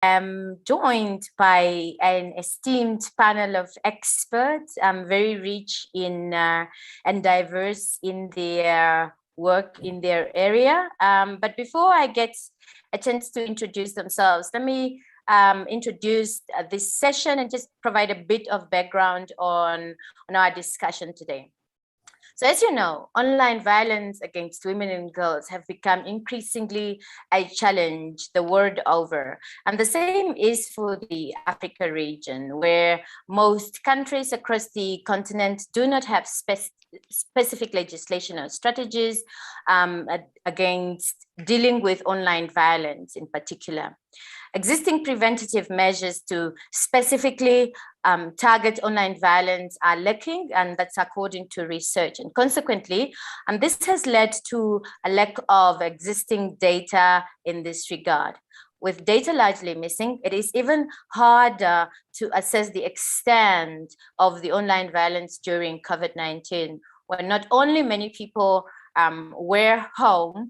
am joined by an esteemed panel of experts, very rich in and diverse in their work in their area. But before I get a chance to introduce themselves, let me introduce this session and just provide a bit of background on our discussion today. So as you know, online violence against women and girls have become increasingly a challenge the world over. And the same is for the Africa region, where most countries across the continent do not have specific legislation or strategies against dealing with online violence in particular. Existing preventative measures to specifically target online violence are lacking, and that's according to research. And consequently, this has led to a lack of existing data in this regard. With data largely missing, it is even harder to assess the extent of the online violence during COVID-19, when not only many people were home,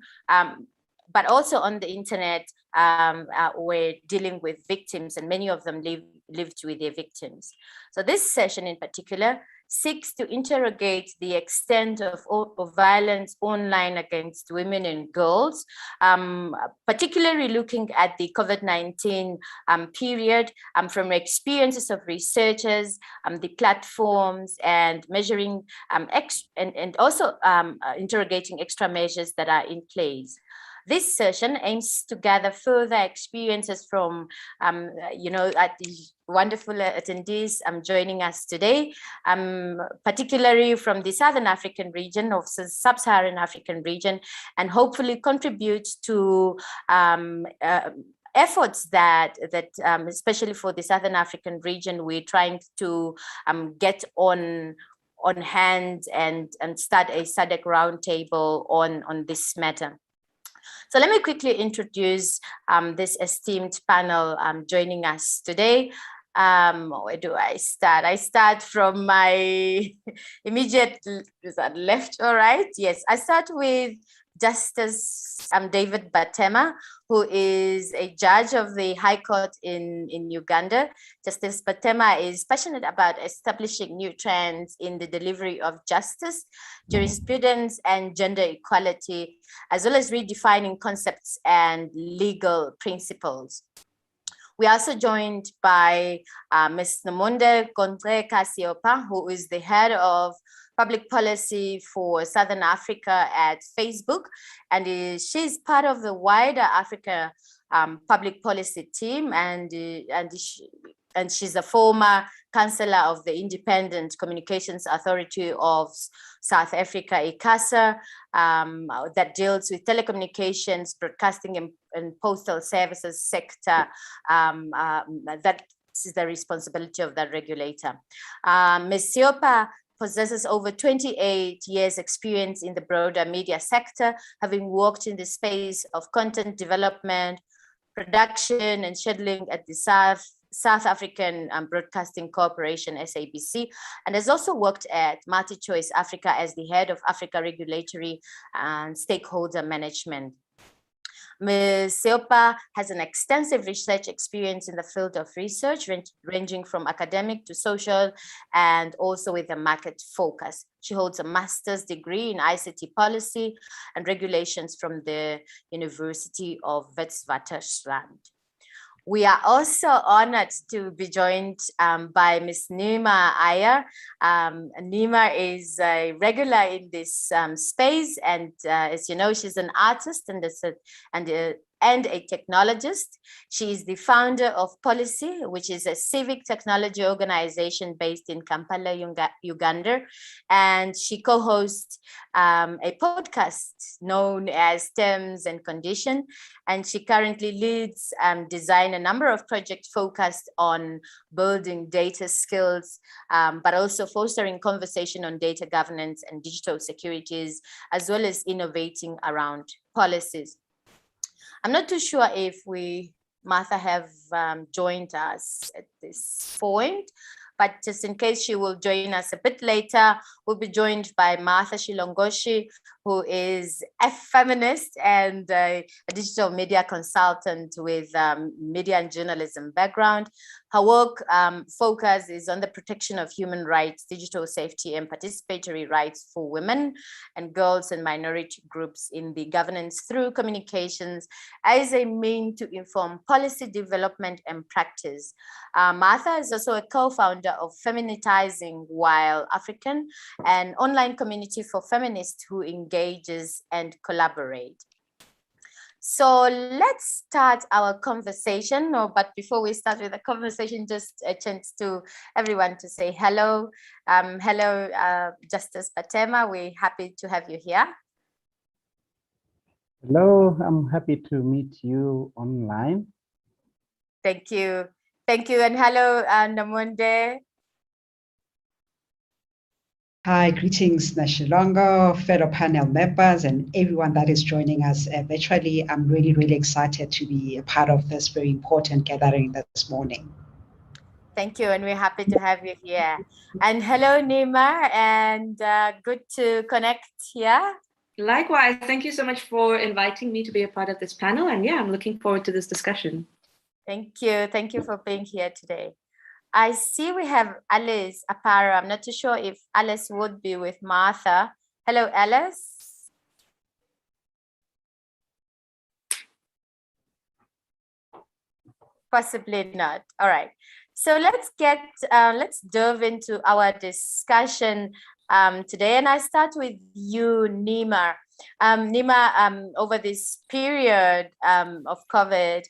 but also on the internet, we're dealing with victims, and many of them lived with their victims. So this session in particular seeks to interrogate the extent of violence online against women and girls, particularly looking at the COVID-19 period from experiences of researchers, the platforms, and measuring and also interrogating extra measures that are in place. This session aims to gather further experiences from, the wonderful attendees joining us today, particularly from the Southern African region of Sub-Saharan African region, and hopefully contribute to efforts that especially for the Southern African region, we're trying to get on hand and start a SADC roundtable on this matter. So let me quickly introduce this esteemed panel joining us today. Where do I start? I start from my immediate left or right? Yes, I start with Justice David Batema, who is a judge of the High Court in Uganda. Justice Batema is passionate about establishing new trends in the delivery of justice, jurisprudence, and gender equality, as well as redefining concepts and legal principles. We are also joined by Ms. Nomonde Contre-Casiopa, who is the head of public policy for Southern Africa at Facebook, and she's part of the wider Africa public policy team, and she's a former councillor of the Independent Communications Authority of South Africa, ICASA, that deals with telecommunications, broadcasting, and postal services sector. That is the responsibility of that regulator. Ms. Siopa possesses over 28 years experience in the broader media sector, having worked in the space of content development, production, and scheduling at the South African Broadcasting Corporation, SABC, and has also worked at MultiChoice Africa as the head of Africa Regulatory and Stakeholder Management. Ms. Siopa has an extensive research experience in the field of research, ranging from academic to social, and also with a market focus. She holds a master's degree in ICT policy and regulations from the University of Witwatersrand. We are also honored to be joined by Ms. Nima Ayer. Nima is a regular in this space, and as you know, she's an artist and a technologist. She is the founder of Policy, which is a civic technology organization based in Kampala, Uganda. And she co-hosts a podcast known as Terms and Condition. And she currently leads design a number of projects focused on building data skills, but also fostering conversation on data governance and digital securities, as well as innovating around policies. I'm not too sure if Martha have joined us at this point, but just in case she will join us a bit later, we'll be joined by Martha Shilongoshi, who is a feminist and a digital media consultant with media and journalism background. Her work focus is on the protection of human rights, digital safety, and participatory rights for women and girls and minority groups in the governance through communications as a mean to inform policy development and practice. Martha is also a co-founder of Feminitizing While African, an online community for feminists who engages and collaborate. So let's start our conversation. But before we start with the conversation, just a chance to everyone to say hello. Hello, Justice Patema. We're happy to have you here. Hello, I'm happy to meet you online. Thank you. Thank you. And hello, Namunde. Hi, greetings, Nashilongo, fellow panel members, and everyone that is joining us virtually. I'm really, really excited to be a part of this very important gathering this morning. Thank you, and we're happy to have you here. And hello, Nima, and good to connect here. Likewise, thank you so much for inviting me to be a part of this panel. And yeah, I'm looking forward to this discussion. Thank you. Thank you for being here today. I see we have Alice Aparo. I'm not too sure if Alice would be with Martha. Hello, Alice. Possibly not. All right. So let's delve into our discussion today. And I start with you, Nima. Nima, over this period of COVID,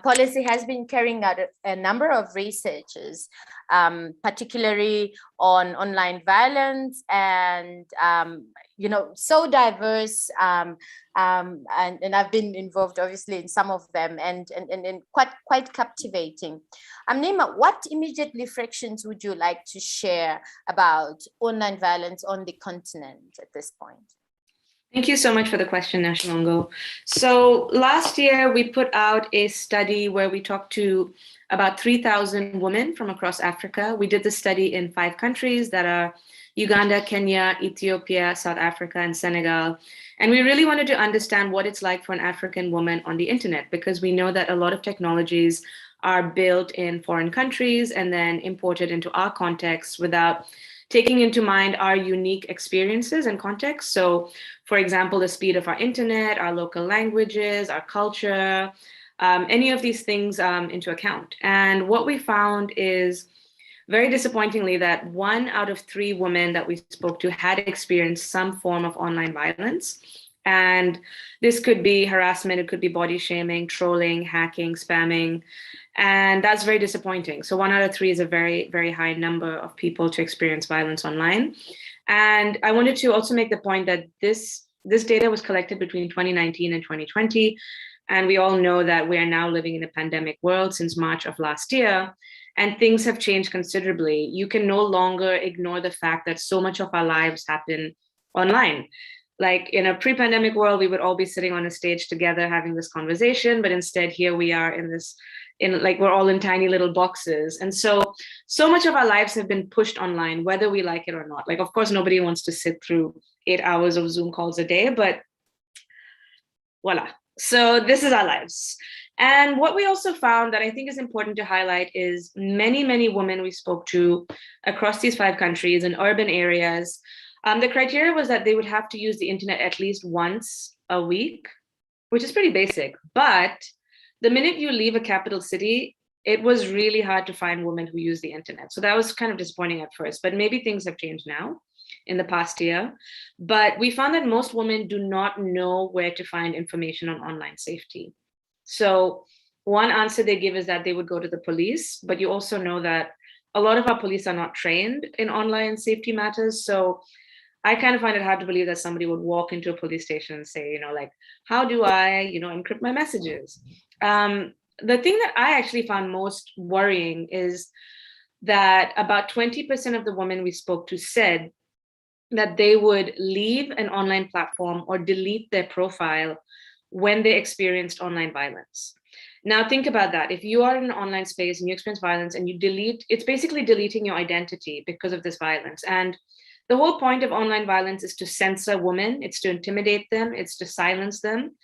policy has been carrying out a number of researches, particularly on online violence and, so diverse. And I've been involved, obviously, in some of them and quite captivating. Nima, what immediate reflections would you like to share about online violence on the continent at this point? Thank you so much for the question, Nashilongo. So last year, we put out a study where we talked to about 3,000 women from across Africa. We did the study in 5 countries that are Uganda, Kenya, Ethiopia, South Africa, and Senegal. And we really wanted to understand what it's like for an African woman on the internet, because we know that a lot of technologies are built in foreign countries and then imported into our context without taking into mind our unique experiences and context. So, for example, the speed of our internet, our local languages, our culture, any of these things into account. And what we found is, very disappointingly, that 1 out of 3 women that we spoke to had experienced some form of online violence. And this could be harassment, it could be body shaming, trolling, hacking, spamming. And that's very disappointing. So 1 out of 3 is a very, very high number of people to experience violence online. And I wanted to also make the point that this data was collected between 2019 and 2020. And we all know that we are now living in a pandemic world since March of last year. And things have changed considerably. You can no longer ignore the fact that so much of our lives happen online. Like in a pre-pandemic world, we would all be sitting on a stage together having this conversation, but instead here we are we're all in tiny little boxes. And so much of our lives have been pushed online, whether we like it or not. Like, of course, nobody wants to sit through 8 hours of Zoom calls a day, but voila. So this is our lives. And what we also found that I think is important to highlight is many, many women we spoke to across these 5 countries in urban areas. The criteria was that they would have to use the internet at least once a week, which is pretty basic. But the minute you leave a capital city, it was really hard to find women who use the internet. So that was kind of disappointing at first, but maybe things have changed now in the past year. But we found that most women do not know where to find information on online safety. So one answer they give is that they would go to the police, but you also know that a lot of our police are not trained in online safety matters. So I kind of find it hard to believe that somebody would walk into a police station and say, how do I, encrypt my messages? The thing that I actually found most worrying is that about 20% of the women we spoke to said that they would leave an online platform or delete their profile when they experienced online violence. Now think about that. If you are in an online space and you experience violence and you delete, it's basically deleting your identity because of this violence. And the whole point of online violence is to censor women, it's to intimidate them, it's to silence them.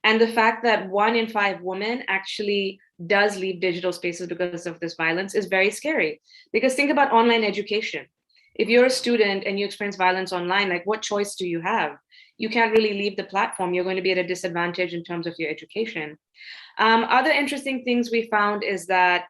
And the fact that 1 in 5 women actually does leave digital spaces because of this violence is very scary. Because think about online education. If you're a student and you experience violence online, like what choice do you have? You can't really leave the platform. You're going to be at a disadvantage in terms of your education. Other interesting things we found is that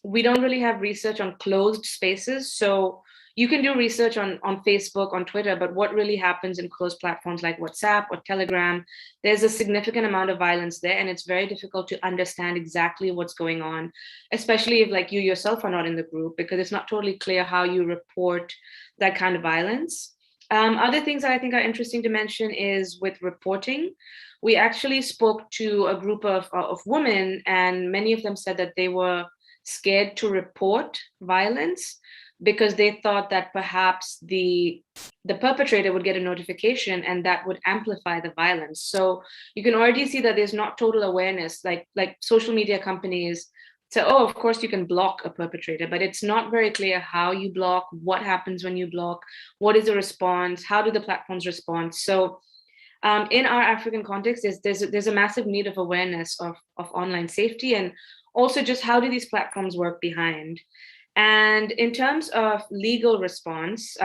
we don't really have research on closed spaces. So you can do research on Facebook, on Twitter, but what really happens in closed platforms like WhatsApp or Telegram, there's a significant amount of violence there, and it's very difficult to understand exactly what's going on, especially if like you yourself are not in the group, because it's not totally clear how you report that kind of violence. Other things that I think are interesting to mention is with reporting. We actually spoke to a group of women, and many of them said that they were scared to report violence because they thought that perhaps the perpetrator would get a notification and that would amplify the violence. So you can already see that there's not total awareness, like social media companies say, oh, of course you can block a perpetrator, but it's not very clear how you block, what happens when you block, what is the response, how do the platforms respond. So in our African context, there's a massive need of awareness of online safety, and also just how do these platforms work behind. And in terms of legal response,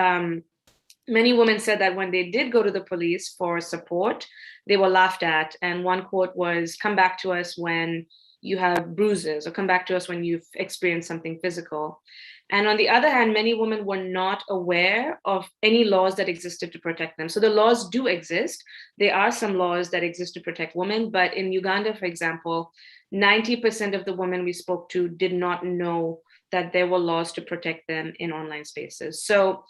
many women said that when they did go to the police for support, they were laughed at. And one quote was, come back to us when you have bruises, or come back to us when you've experienced something physical. And on the other hand, many women were not aware of any laws that existed to protect them. So the laws do exist. There are some laws that exist to protect women, but in Uganda, for example, 90% of the women we spoke to did not know that there were laws to protect them in online spaces. So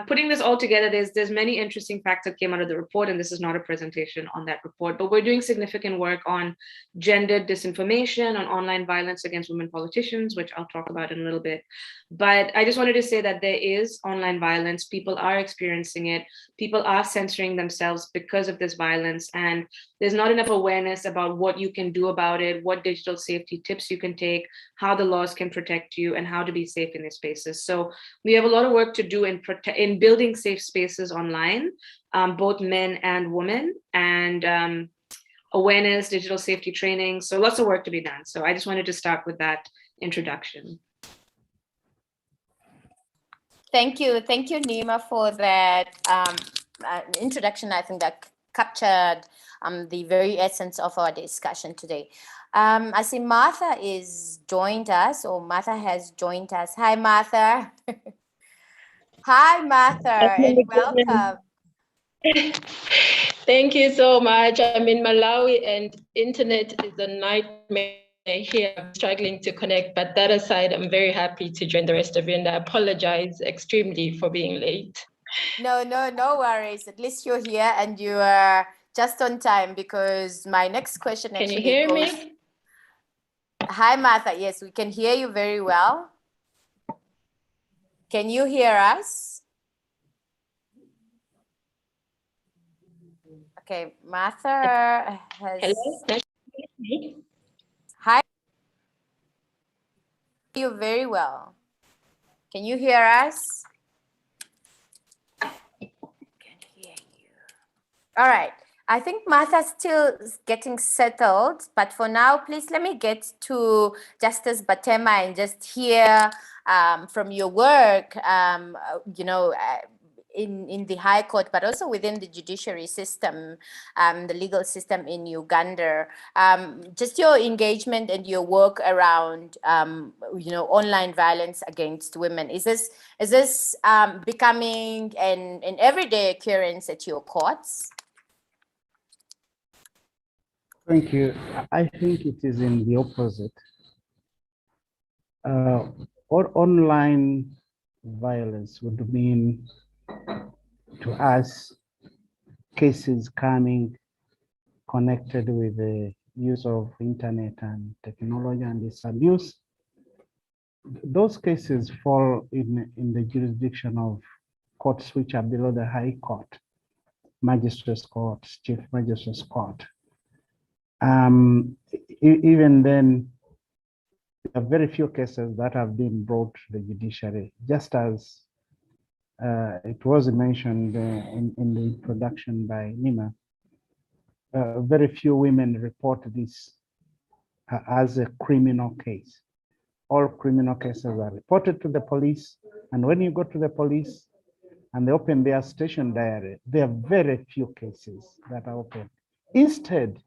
putting this all together, there's many interesting facts that came out of the report, and this is not a presentation on that report, but we're doing significant work on gender disinformation, on online violence against women politicians, which I'll talk about in a little bit. But I just wanted to say that there is online violence. People are experiencing it. People are censoring themselves because of this violence, and there's not enough awareness about what you can do about it, what digital safety tips you can take, how the laws can protect you, and how to be safe in these spaces. So we have a lot of work to do in building safe spaces online, both men and women, and awareness, digital safety training. So lots of work to be done. So I just wanted to start with that introduction. Thank you, Nima, for that introduction. I think that captured the very essence of our discussion today. I see Martha has joined us. Hi, Martha. Hi, Martha, and welcome. Thank you so much. I'm in Malawi, and internet is a nightmare here. I'm struggling to connect, but that aside, I'm very happy to join the rest of you, and I apologize extremely for being late. No worries. At least you're here and you are just on time, because my next question actually Can you hear me? Hi, Martha. Yes, we can hear you very well. Can you hear us? Okay, Martha has... Hello? Hi. You very well. Can you hear us? I can hear you. All right. I think Martha's still getting settled, but for now, please let me get to Justice Batema and just hear from your work, in the High Court, but also within the judiciary system, the legal system in Uganda, just your engagement and your work around, online violence against women. Is this becoming an everyday occurrence at your courts? Thank you. I think it is in the opposite. Or online violence would mean to us cases coming connected with the use of internet and technology and its abuse. Those cases fall in the jurisdiction of courts which are below the High Court, Magistrates Court, Chief Magistrates Court. even then, there are very few cases that have been brought to the judiciary, just as it was mentioned in the introduction by Nima. Very few women report this as a criminal case. All criminal cases are reported to the police, and when you go to the police and they open their station diary, there are very few cases that are open. Instead,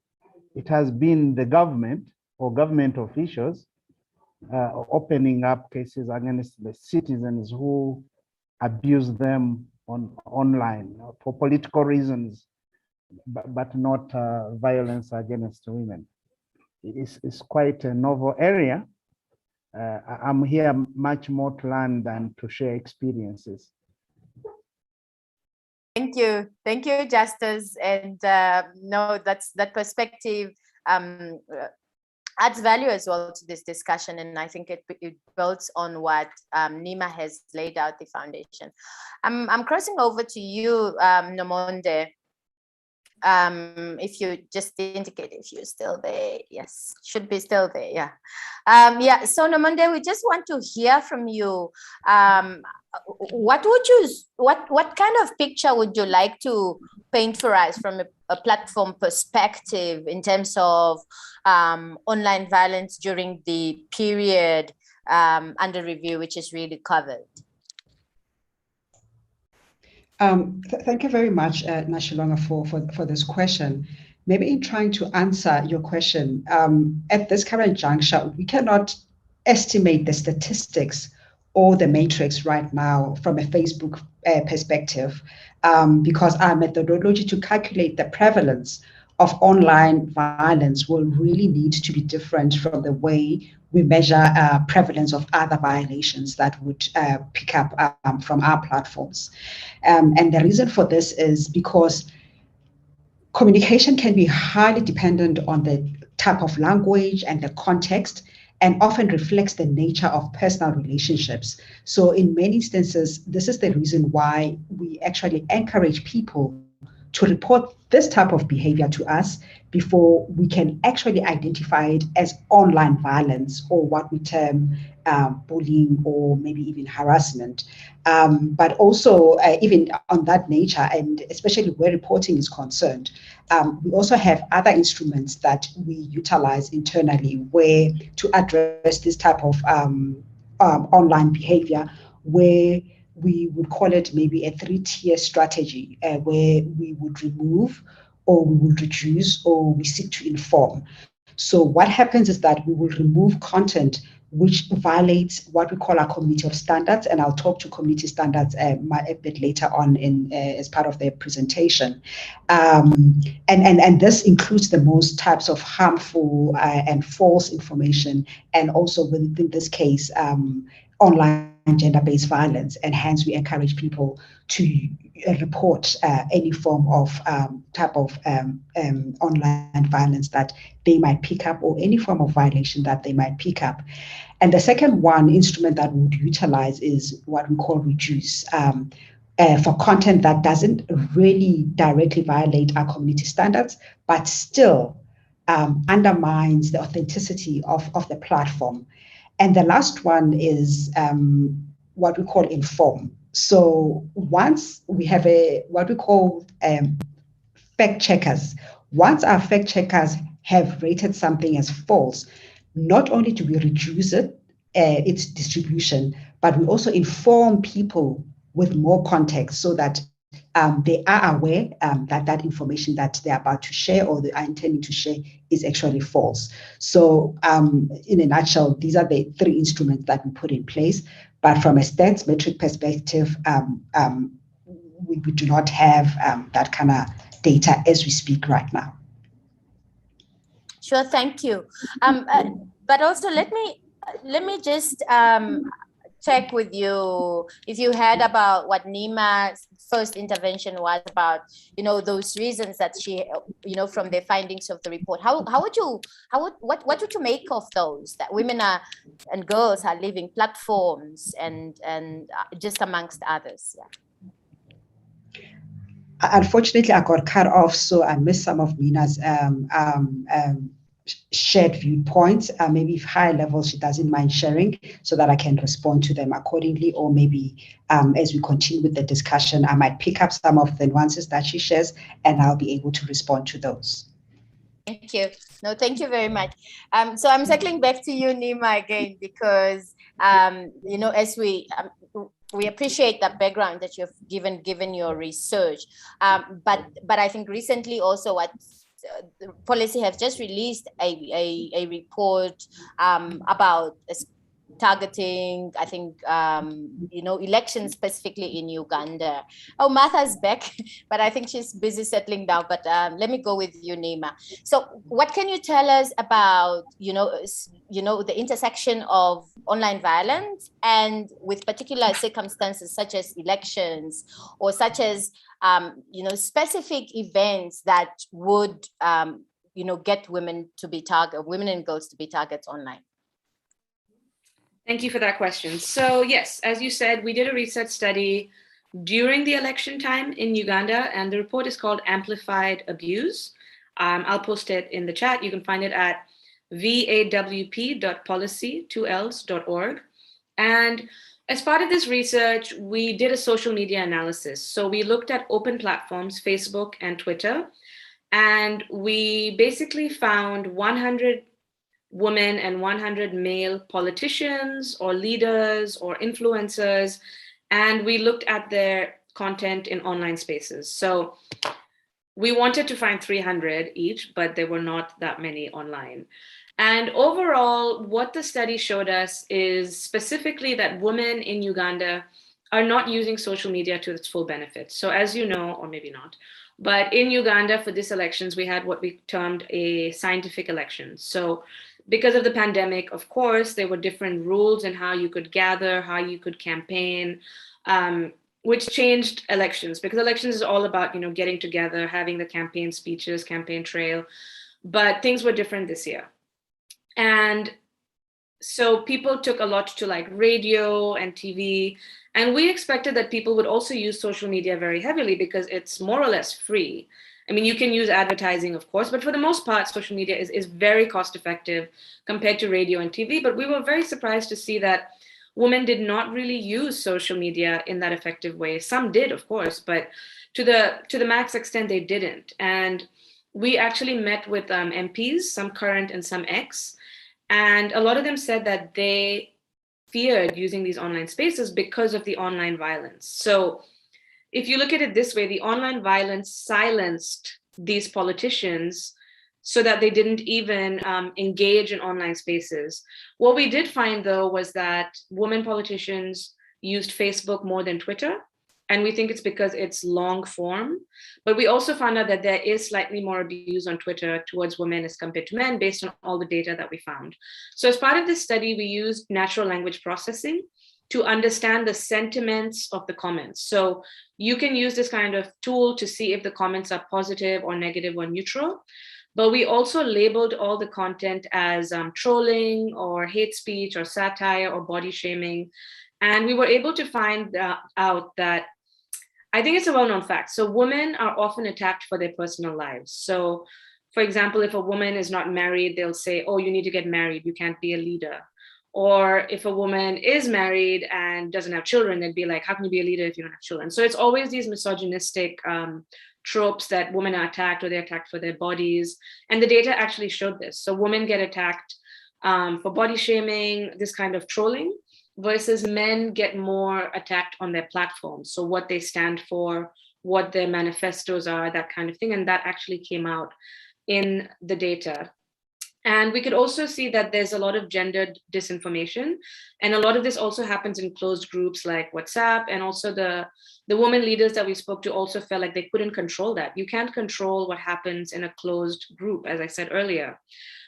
it has been the government or government officials opening up cases against the citizens who abuse them online for political reasons, but not violence against women. It's quite a novel area. I'm here much more to learn than to share experiences. Thank you, Justus. And no, that perspective adds value as well to this discussion, and I think it builds on what Nima has laid out the foundation. I'm crossing over to you, Nomonde. If you just indicate if you're still there. Yes, should be still there. Yeah. Yeah. So Nomonde, we just want to hear from you. What kind of picture would you like to paint for us from a platform perspective in terms of online violence during the period under review, which is really covered? Thank you very much, Nashilonga, for this question. Maybe in trying to answer your question, at this current juncture, we cannot estimate the statistics or the matrix right now from a Facebook perspective, because our methodology to calculate the prevalence of online violence will really need to be different from the way we measure prevalence of other violations that would pick up from our platforms. And the reason for this is because communication can be highly dependent on the type of language and the context, and often reflects the nature of personal relationships. So in many instances, this is the reason why we actually encourage people to report this type of behavior to us before we can actually identify it as online violence, or what we term bullying, or maybe even harassment. But also even on that nature, and especially where reporting is concerned, we also have other instruments that we utilize internally where to address this type of online behavior, where we would call it maybe a 3-tier strategy, where we would remove, or we would reduce, or we seek to inform. So what happens is that we will remove content which violates what we call our community of standards, and I'll talk to community standards a bit later on in as part of the presentation. And this includes the most types of harmful and false information, and also within this case, online gender-based violence, and hence we encourage people to report any form of type of online violence that they might pick up, or any form of violation that they might pick up. And the second instrument that we would utilize is what we call reduce, for content that doesn't really directly violate our community standards, but still undermines the authenticity of the platform. And the last one is what we call inform. So once we have what we call fact checkers, once our fact checkers have rated something as false, not only do we reduce its distribution, but we also inform people with more context, so that they are aware that that information that they're about to share, or they are intending to share, is actually false. So in a nutshell, these are the 3 instruments that we put in place. But from a stats metric perspective, we do not have that kind of data as we speak right now. Sure, thank you. But also let me just check with you if you heard about what Nima's first intervention was about, those reasons that she, from the findings of the report. What would you make of those, that women and girls are leaving platforms and just amongst others? Yeah. Unfortunately, I got cut off, so I missed some of Mina's shared viewpoints, maybe if high level she doesn't mind sharing, so that I can respond to them accordingly. Or maybe as we continue with the discussion, I might pick up some of the nuances that she shares and I'll be able to respond to those. Thank you. No, thank you very much. So I'm circling back to you, Nima, again, because as we appreciate the background that you've given your research, but I think recently also what policy have just released a report about targeting, I think, elections specifically in Uganda. Oh, Martha's back, but I think she's busy settling down. But let me go with you, Nima. So what can you tell us about, the intersection of online violence and with particular circumstances such as elections or such as, specific events that would, get women and girls to be targets online? Thank you for that question. So yes, as you said, we did a research study during the election time in Uganda, and the report is called Amplified Abuse. I'll post it in the chat. You can find it at vawp.policy2ls.org. And as part of this research, we did a social media analysis. So we looked at open platforms, Facebook and Twitter, and we basically found 100 women and 100 male politicians or leaders or influencers, and we looked at their content in online spaces. So we wanted to find 300 each, but there were not that many online. And overall, what the study showed us is specifically that women in Uganda are not using social media to its full benefit. So as you know, or maybe not, but in Uganda for this elections, we had what we termed a scientific election. So because of the pandemic, of course, there were different rules in how you could gather, how you could campaign, which changed elections, because elections is all about, getting together, having the campaign speeches, campaign trail, but things were different this year. And so people took a lot to like radio and TV, and we expected that people would also use social media very heavily because it's more or less free. I mean, you can use advertising, of course, but for the most part, social media is very cost effective compared to radio and TV. But we were very surprised to see that women did not really use social media in that effective way. Some did, of course, but to the max extent, they didn't. And we actually met with MPs, some current and some ex, and a lot of them said that they feared using these online spaces because of the online violence. So if you look at it this way, the online violence silenced these politicians so that they didn't even engage in online spaces. What we did find, though, was that women politicians used Facebook more than Twitter. And we think it's because it's long form. But we also found out that there is slightly more abuse on Twitter towards women as compared to men based on all the data that we found. So as part of this study, we used natural language processing to understand the sentiments of the comments. So you can use this kind of tool to see if the comments are positive or negative or neutral. But we also labeled all the content as trolling or hate speech or satire or body shaming. And we were able to find out that, I think it's a well-known fact. So women are often attacked for their personal lives. So for example, if a woman is not married, they'll say, oh, you need to get married, you can't be a leader. Or if a woman is married and doesn't have children, they'd be like, how can you be a leader if you don't have children? So it's always these misogynistic tropes that women are attacked or they're attacked for their bodies. And the data actually showed this. So women get attacked for body shaming, this kind of trolling, versus men get more attacked on their platforms. So what they stand for, what their manifestos are, that kind of thing. And that actually came out in the data. And we could also see that there's a lot of gendered disinformation. And a lot of this also happens in closed groups like WhatsApp. And also the women leaders that we spoke to also felt like they couldn't control that. You can't control what happens in a closed group, as I said earlier.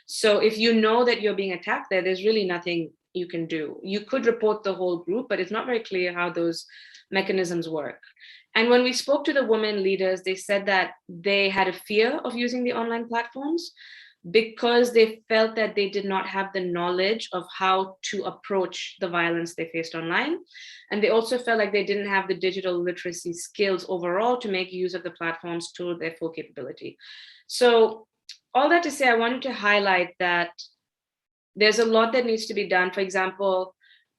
So if you know that you're being attacked there, there's really nothing you can do. You could report the whole group, but it's not very clear how those mechanisms work. And when we spoke to the women leaders, they said that they had a fear of using the online platforms because they felt that they did not have the knowledge of how to approach the violence they faced online. And they also felt like they didn't have the digital literacy skills overall to make use of the platforms to their full capability. So all that to say, I wanted to highlight that there's a lot that needs to be done. For example,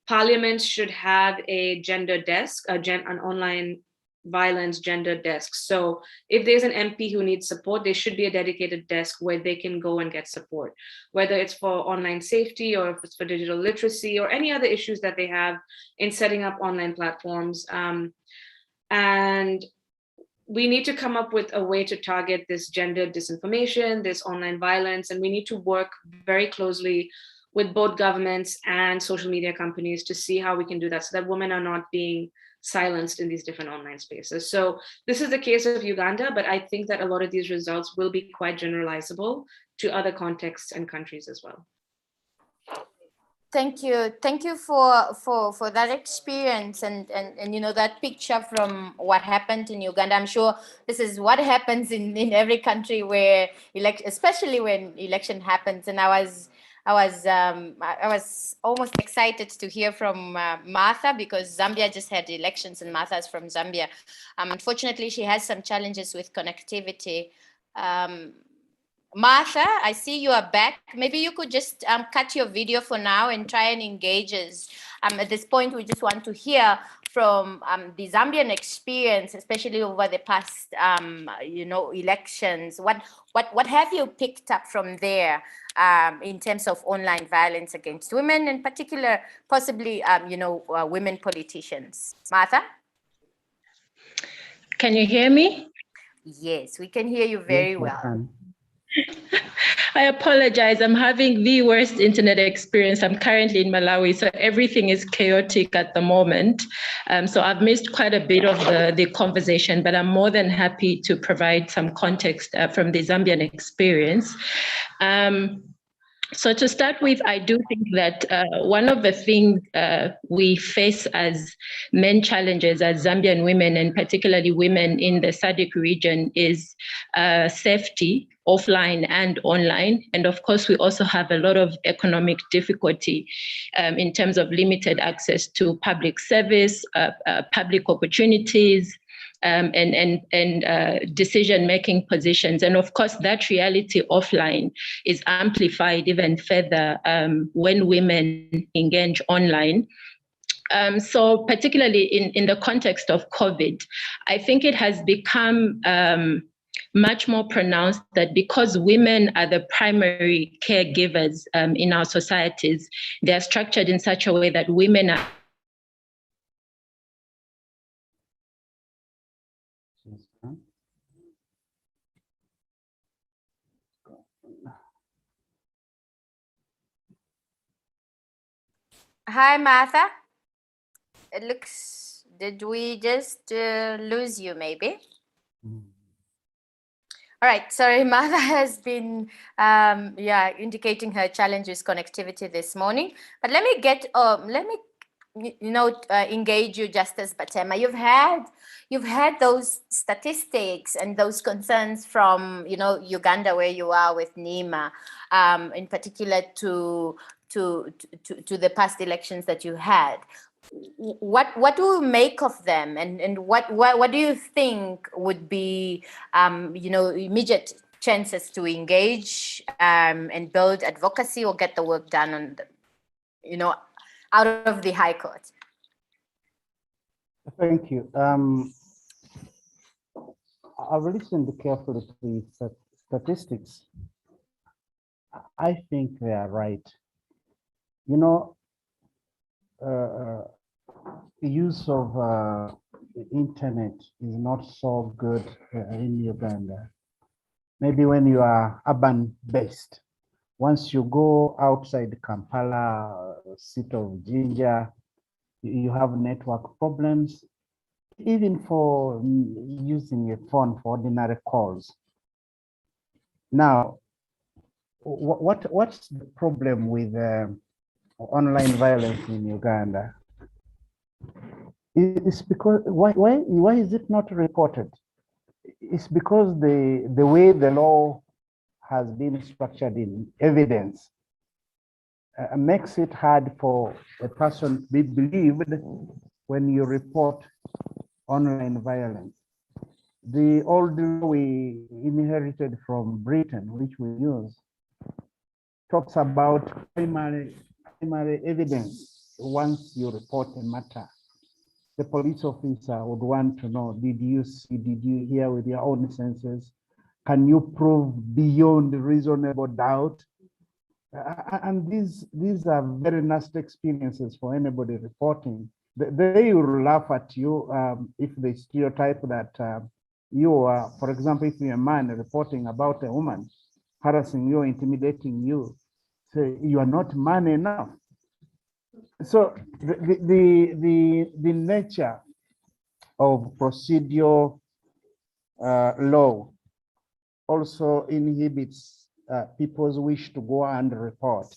parliaments should have a gender desk, an online violence gender desk. So if there's an MP who needs support, there should be a dedicated desk where they can go and get support, whether it's for online safety or if it's for digital literacy or any other issues that they have in setting up online platforms. And we need to come up with a way to target this gender disinformation, this online violence, and we need to work very closely with both governments and social media companies to see how we can do that so that women are not being silenced in these different online spaces. So this is the case of Uganda, but I think that a lot of these results will be quite generalizable to other contexts and countries as well. Thank you for that experience and you know, that picture from what happened in Uganda. I'm sure this is what happens in every country where especially when election happens. And I was almost excited to hear from Martha, because Zambia just had elections and Martha's from Zambia. Unfortunately, she has some challenges with connectivity. Martha, I see you are back. Maybe you could just cut your video for now and try and engage us. At this point, we just want to hear from the Zambian experience, especially over the past, you know, elections. What have you picked up from there in terms of online violence against women, in particular, possibly, you know, women politicians? Martha? Can you hear me? Yes, we can hear you very well. I apologize. I'm having the worst internet experience. I'm currently in Malawi, so everything is chaotic at the moment. So I've missed quite a bit of the conversation, but I'm more than happy to provide some context from the Zambian experience. So to start with, I do think that one of the things we face as main challenges as Zambian women, and particularly women in the SADC region, is safety, offline and online. And of course, we also have a lot of economic difficulty in terms of limited access to public service, public opportunities, and decision-making positions. And of course, that reality offline is amplified even further when women engage online. So particularly in the context of COVID, I think it has become much more pronounced that because women are the primary caregivers in our societies, they are structured in such a way that women are Hi, Martha. It looks, did we just lose you maybe? All right, sorry, Martha has been indicating her challenges connectivity this morning. But let me get engage you, Justice Batema. You've had those statistics and those concerns from Uganda, where you are with Nima, in particular to the past elections that you had. What do you make of them, and what do you think would be immediate chances to engage and build advocacy or get the work done on out of the High Court? Thank you. I've listened carefully to the statistics. I think they are right. The use of the internet is not so good in Uganda. Maybe when you are urban based. Once you go outside Kampala, city of Jinja, you have network problems, even for using a phone for ordinary calls. Now, what's the problem with online violence in Uganda? It's because why is it not reported? It's because the way the law has been structured in evidence makes it hard for a person to be believed when you report online violence. The old law we inherited from Britain, which we use, talks about primary evidence. Once you report a matter, the police officer would want to know, did you see, did you hear with your own senses? Can you prove beyond reasonable doubt? And these are very nasty experiences for anybody reporting. They will laugh at you if they stereotype that you are, for example, if you're a man reporting about a woman harassing you, intimidating you, say you are not man enough. So the nature of procedural law also inhibits people's wish to go and report.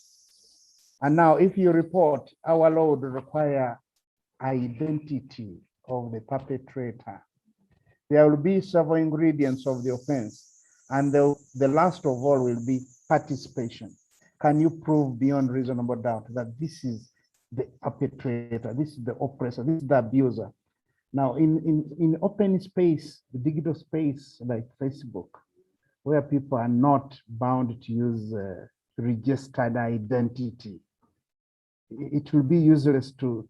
And now if you report, our law would require identity of the perpetrator. There will be several ingredients of the offense. And the last of all will be participation. Can you prove beyond reasonable doubt that this is the perpetrator, this is the oppressor, this is the abuser? Now, in open space, the digital space like Facebook, where people are not bound to use registered identity, it will be useless to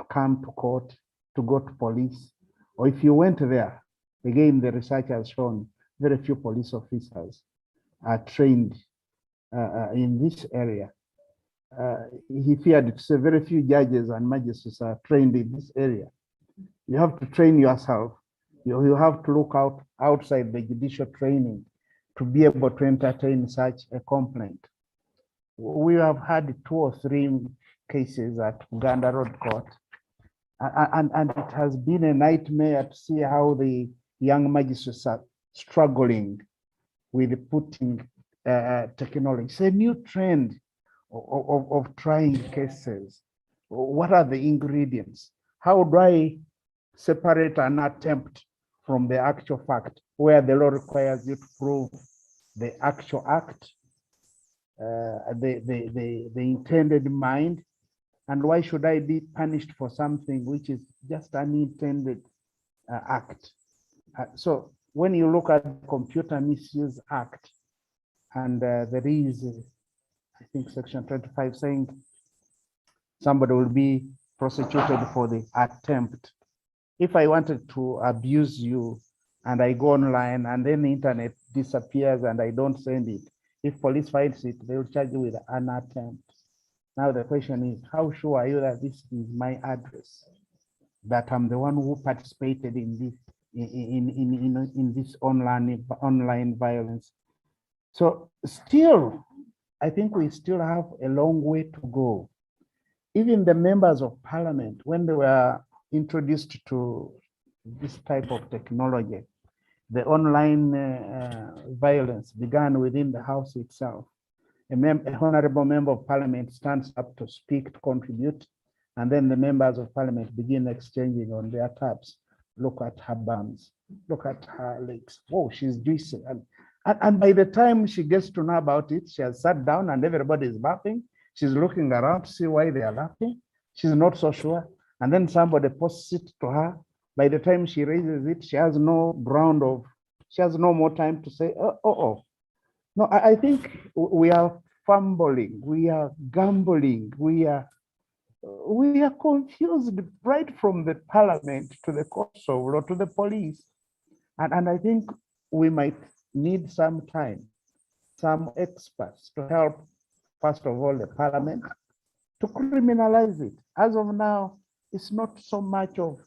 come to court, to go to police. Or if you went there, again, the research has shown very few police officers are trained in this area. He feared to say very few judges and magistrates are trained in this area. You have to train yourself. You have to look outside the judicial training to be able to entertain such a complaint. We have had 2 or 3 cases at Uganda Road Court, and it has been a nightmare to see how the young magistrates are struggling with putting technology. It's a new trend of trying cases. What are the ingredients? How do I separate an attempt from the actual fact, where the law requires you to prove the actual act, the intended mind, and why should I be punished for something which is just an intended act? So when you look at the Computer Misuse Act, and there is, I think, Section 25 saying somebody will be prosecuted for the attempt. If I wanted to abuse you and I go online and then the internet disappears and I don't send it, if police finds it, they will charge you with an attempt. Now the question is, how sure are you that this is my address, that I'm the one who participated in this in this online violence? So still, I think we still have a long way to go. Even the members of parliament, when they were introduced to this type of technology, the online violence began within the house itself. A honorable member of parliament stands up to speak, to contribute, and then the members of parliament begin exchanging on their tabs. Look at her bums, look at her legs. Oh, she's juicy. And by the time she gets to know about it, she has sat down and everybody is laughing. She's looking around to see why they are laughing. She's not so sure. And then somebody posts it to her. By the time she raises it, she has no ground of, she has no more time to say, oh. No, I think we are fumbling, we are gambling, we are confused right from the parliament to the courts of law to the police. And I think we might need some time, some experts to help, first of all, the parliament to criminalize it. As of now, it's not so much of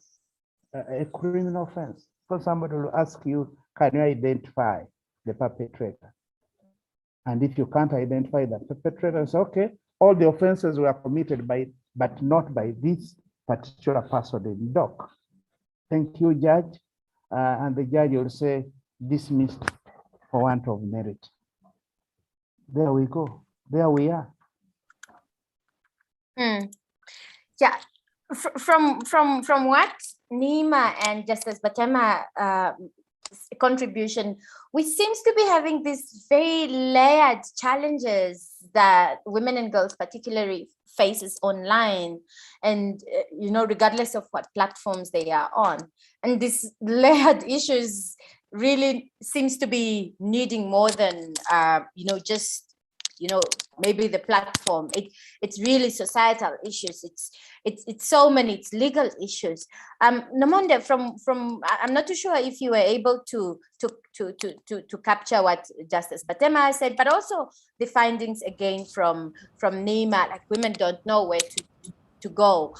a criminal offense. Because somebody will ask you, can you identify the perpetrator? And if you can't identify the perpetrator, it's okay. All the offenses were committed by, but not by this particular person in dock. Thank you, Judge. And the judge will say, dismissed for want of merit. There we go. There we are. Yeah, from what Nima and Justice Batema contribution, we seems to be having these very layered challenges that women and girls particularly faces online, and regardless of what platforms they are on. And these layered issues really seems to be needing more than, just, maybe the platform. It's really societal issues. It's so many. It's legal issues. Nomonde, from I'm not too sure if you were able to capture what Justice Batema said, but also the findings again from Nima, like women don't know where to go.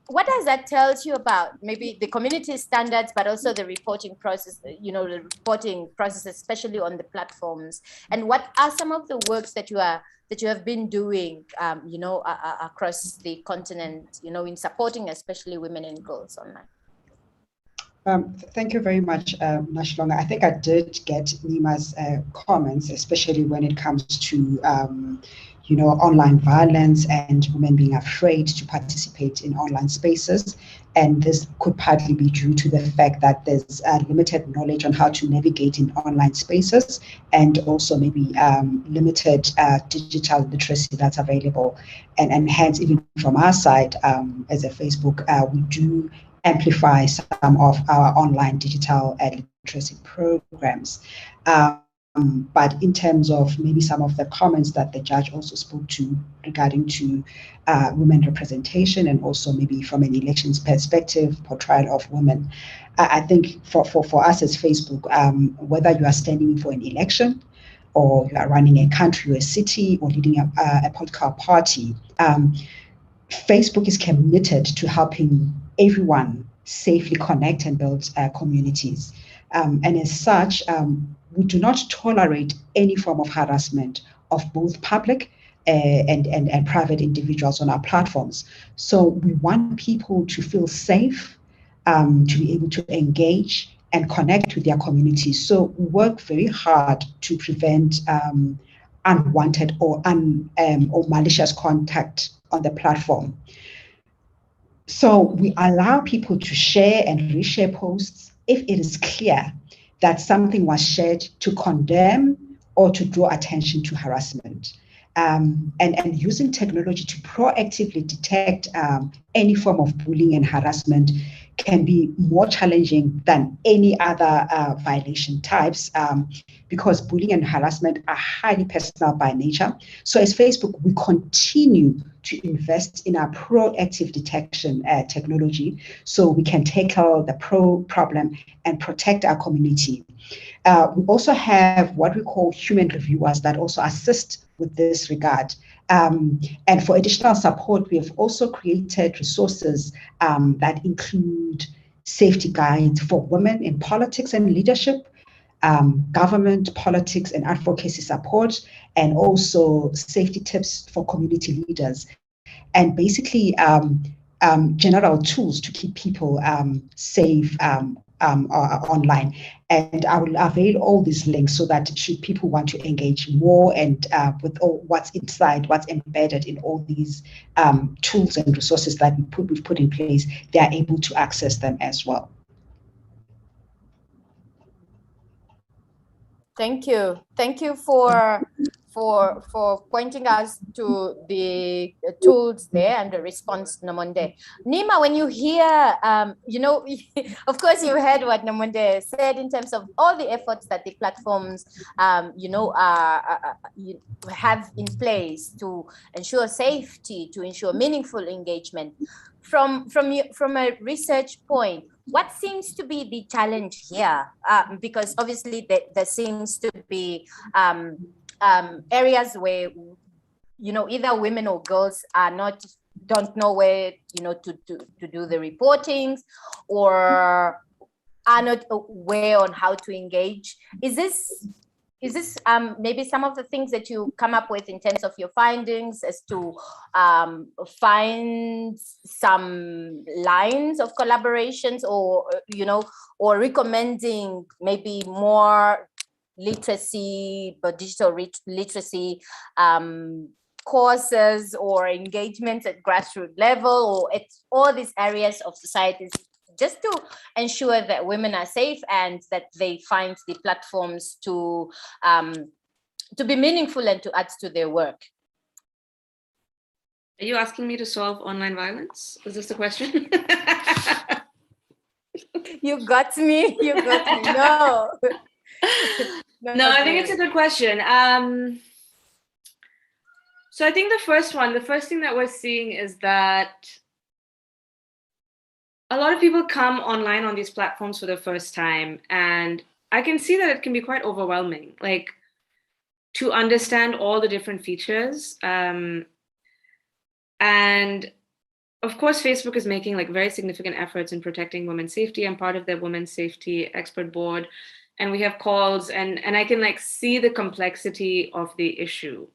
What does that tell you about maybe the community standards, but also the reporting process, the reporting process, especially on the platforms? And what are some of the works that you have been doing, across the continent, in supporting especially women and girls online? Thank you very much, Nashlonga. I think I did get Nima's comments, especially when it comes to online violence and women being afraid to participate in online spaces. And this could partly be due to the fact that there's limited knowledge on how to navigate in online spaces, and also maybe limited digital literacy that's available. And hence, even from our side, as a Facebook, we do amplify some of our online digital literacy programs. But in terms of maybe some of the comments that the judge also spoke to regarding to women representation, and also maybe from an elections perspective, portrayal of women, I think for us as Facebook, whether you are standing for an election, or you are running a country or a city, or leading a political party, Facebook is committed to helping everyone safely connect and build communities. And as such, we do not tolerate any form of harassment of both public and private individuals on our platforms. So we want people to feel safe, to be able to engage and connect with their communities. So we work very hard to prevent unwanted or malicious contact on the platform. So we allow people to share and reshare posts if it is clear that something was shared to condemn or to draw attention to harassment. And using technology to proactively detect any form of bullying and harassment can be more challenging than any other violation types, because bullying and harassment are highly personal by nature. So as Facebook, we continue to invest in our proactive detection technology so we can tackle the problem and protect our community. We also have what we call human reviewers that also assist with this regard. And for additional support, we have also created resources that include safety guides for women in politics and leadership, government, politics, and advocacy support, and also safety tips for community leaders. And basically, general tools to keep people safe online. And I will avail all these links so that should people want to engage more and with all what's inside, what's embedded in all these tools and resources that we've put in place, they are able to access them as well. Thank you. Thank you for pointing us to the tools there and the response, Nomonde. Nima, when you hear, of course, you heard what Nomonde said in terms of all the efforts that the platforms, have in place to ensure safety, to ensure meaningful engagement. From a research point, what seems to be the challenge here? Because obviously there seems to be areas where, either women or girls don't know where, to do the reportings, or are not aware on how to engage. Is this maybe some of the things that you come up with in terms of your findings, as to find some lines of collaborations, or or recommending maybe more literacy, but digital literacy courses or engagements at grassroots level, or at all these areas of society, just to ensure that women are safe and that they find the platforms to be meaningful and to add to their work? Are you asking me to solve online violence? Is this the question? You got me. You got me. No. No, I think it's a good question. So I think the first thing that we're seeing is that a lot of people come online on these platforms for the first time, and I can see that it can be quite overwhelming, like to understand all the different features. And of course, Facebook is making like very significant efforts in protecting women's safety. I'm part of their women's safety expert board, and we have calls, and I can like see the complexity of the issue,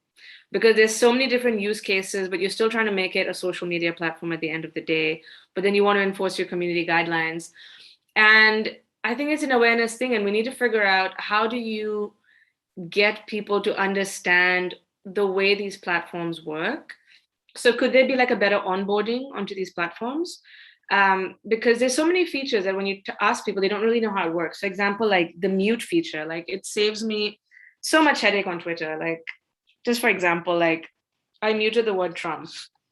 because there's so many different use cases, but you're still trying to make it a social media platform at the end of the day. But then you want to enforce your community guidelines. And I think it's an awareness thing, and we need to figure out how do you get people to understand the way these platforms work. So could there be like a better onboarding onto these platforms? Because there's so many features that when you ask people, they don't really know how it works. For example, like the mute feature, like it saves me so much headache on Twitter. Like, just for example, like I muted the word Trump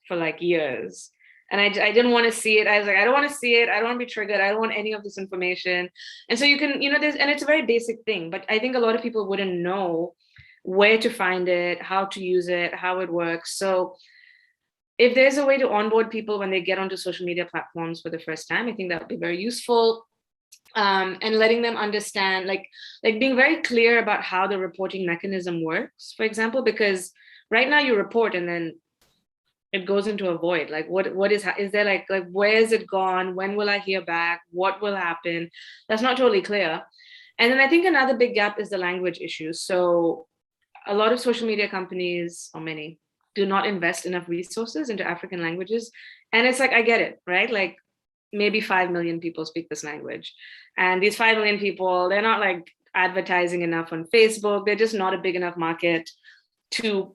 for like years, and I didn't want to see it. I was like, I don't want to see it. I don't want to be triggered. I don't want any of this information. And so you can, there's, and it's a very basic thing, but I think a lot of people wouldn't know where to find it, how to use it, how it works. So if there's a way to onboard people when they get onto social media platforms for the first time, I think that would be very useful. And letting them understand, like being very clear about how the reporting mechanism works, for example, because right now you report and then it goes into a void. Like what is there like where is it gone? When will I hear back? What will happen? That's not totally clear. And then I think another big gap is the language issue. So a lot of social media companies, or many, do not invest enough resources into African languages. And it's like, I get it, right? Like maybe 5 million people speak this language. And these 5 million people, they're not like advertising enough on Facebook. They're just not a big enough market to,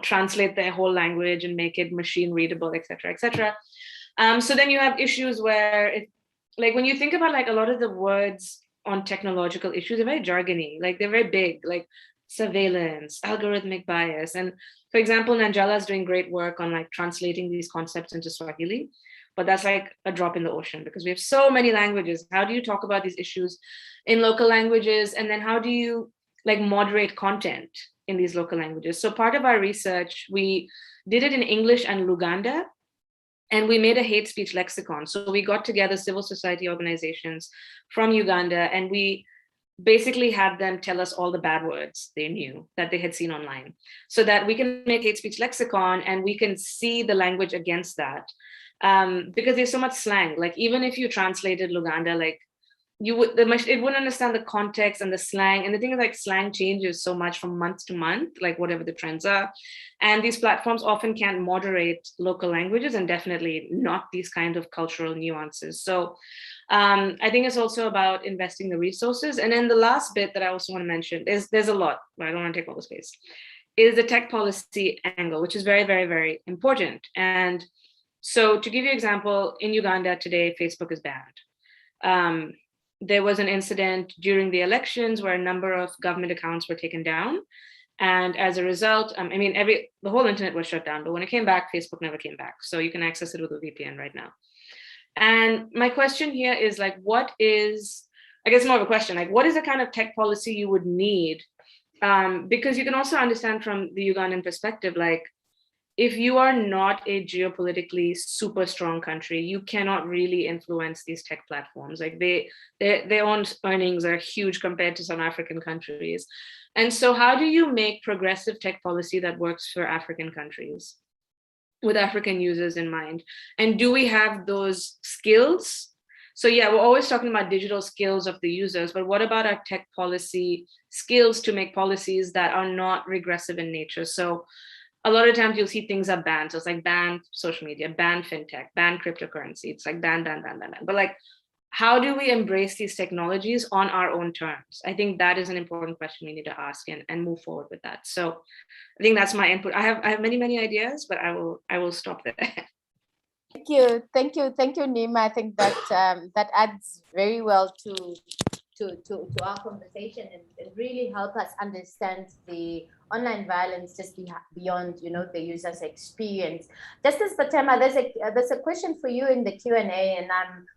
translate their whole language and make it machine readable, et cetera, et cetera. So then you have issues where like when you think about like a lot of the words on technological issues, they're very jargony, like they're very big, like surveillance, algorithmic bias. And for example, Nanjala is doing great work on like translating these concepts into Swahili, but that's like a drop in the ocean because we have so many languages. How do you talk about these issues in local languages? And then how do you like moderate content in these local languages? So part of our research, we did it in English and Luganda, and we made a hate speech lexicon. So we got together civil society organizations from Uganda, and we basically had them tell us all the bad words they knew that they had seen online, so that we can make hate speech lexicon and we can see the language against that. Because there's so much slang, like even if you translated Luganda, like it wouldn't understand the context and the slang. And the thing is, like, slang changes so much from month to month, like whatever the trends are. And these platforms often can't moderate local languages, and definitely not these kind of cultural nuances. So I think it's also about investing the resources. And then the last bit that I also want to mention is there's a lot, but I don't want to take all the space, is the tech policy angle, which is very, very, very important. And so to give you an example, in Uganda today, Facebook is banned. There was an incident during the elections where a number of government accounts were taken down. And as a result, the whole internet was shut down, but when it came back, Facebook never came back. So you can access it with a VPN right now. And my question here is like, what is more of a question, like what is the kind of tech policy you would need? Because you can also understand from the Ugandan perspective, like, if you are not a geopolitically super strong country, you cannot really influence these tech platforms. Like their own earnings are huge compared to some African countries. And so how do you make progressive tech policy that works for African countries with African users in mind? And do we have those skills? So yeah, we're always talking about digital skills of the users, but what about our tech policy skills to make policies that are not regressive in nature? So a lot of times you'll see things are banned. So it's like ban social media, ban fintech, ban cryptocurrency. It's like ban. But like, how do we embrace these technologies on our own terms? I think that is an important question we need to ask and move forward with that. So I think that's my input. I have many, many ideas, but I will stop there. Thank you, Nima. I think that that adds very well to our conversation and really help us understand the online violence just beyond, the user's experience. Justice Patema, there's a question for you in the Q&A, and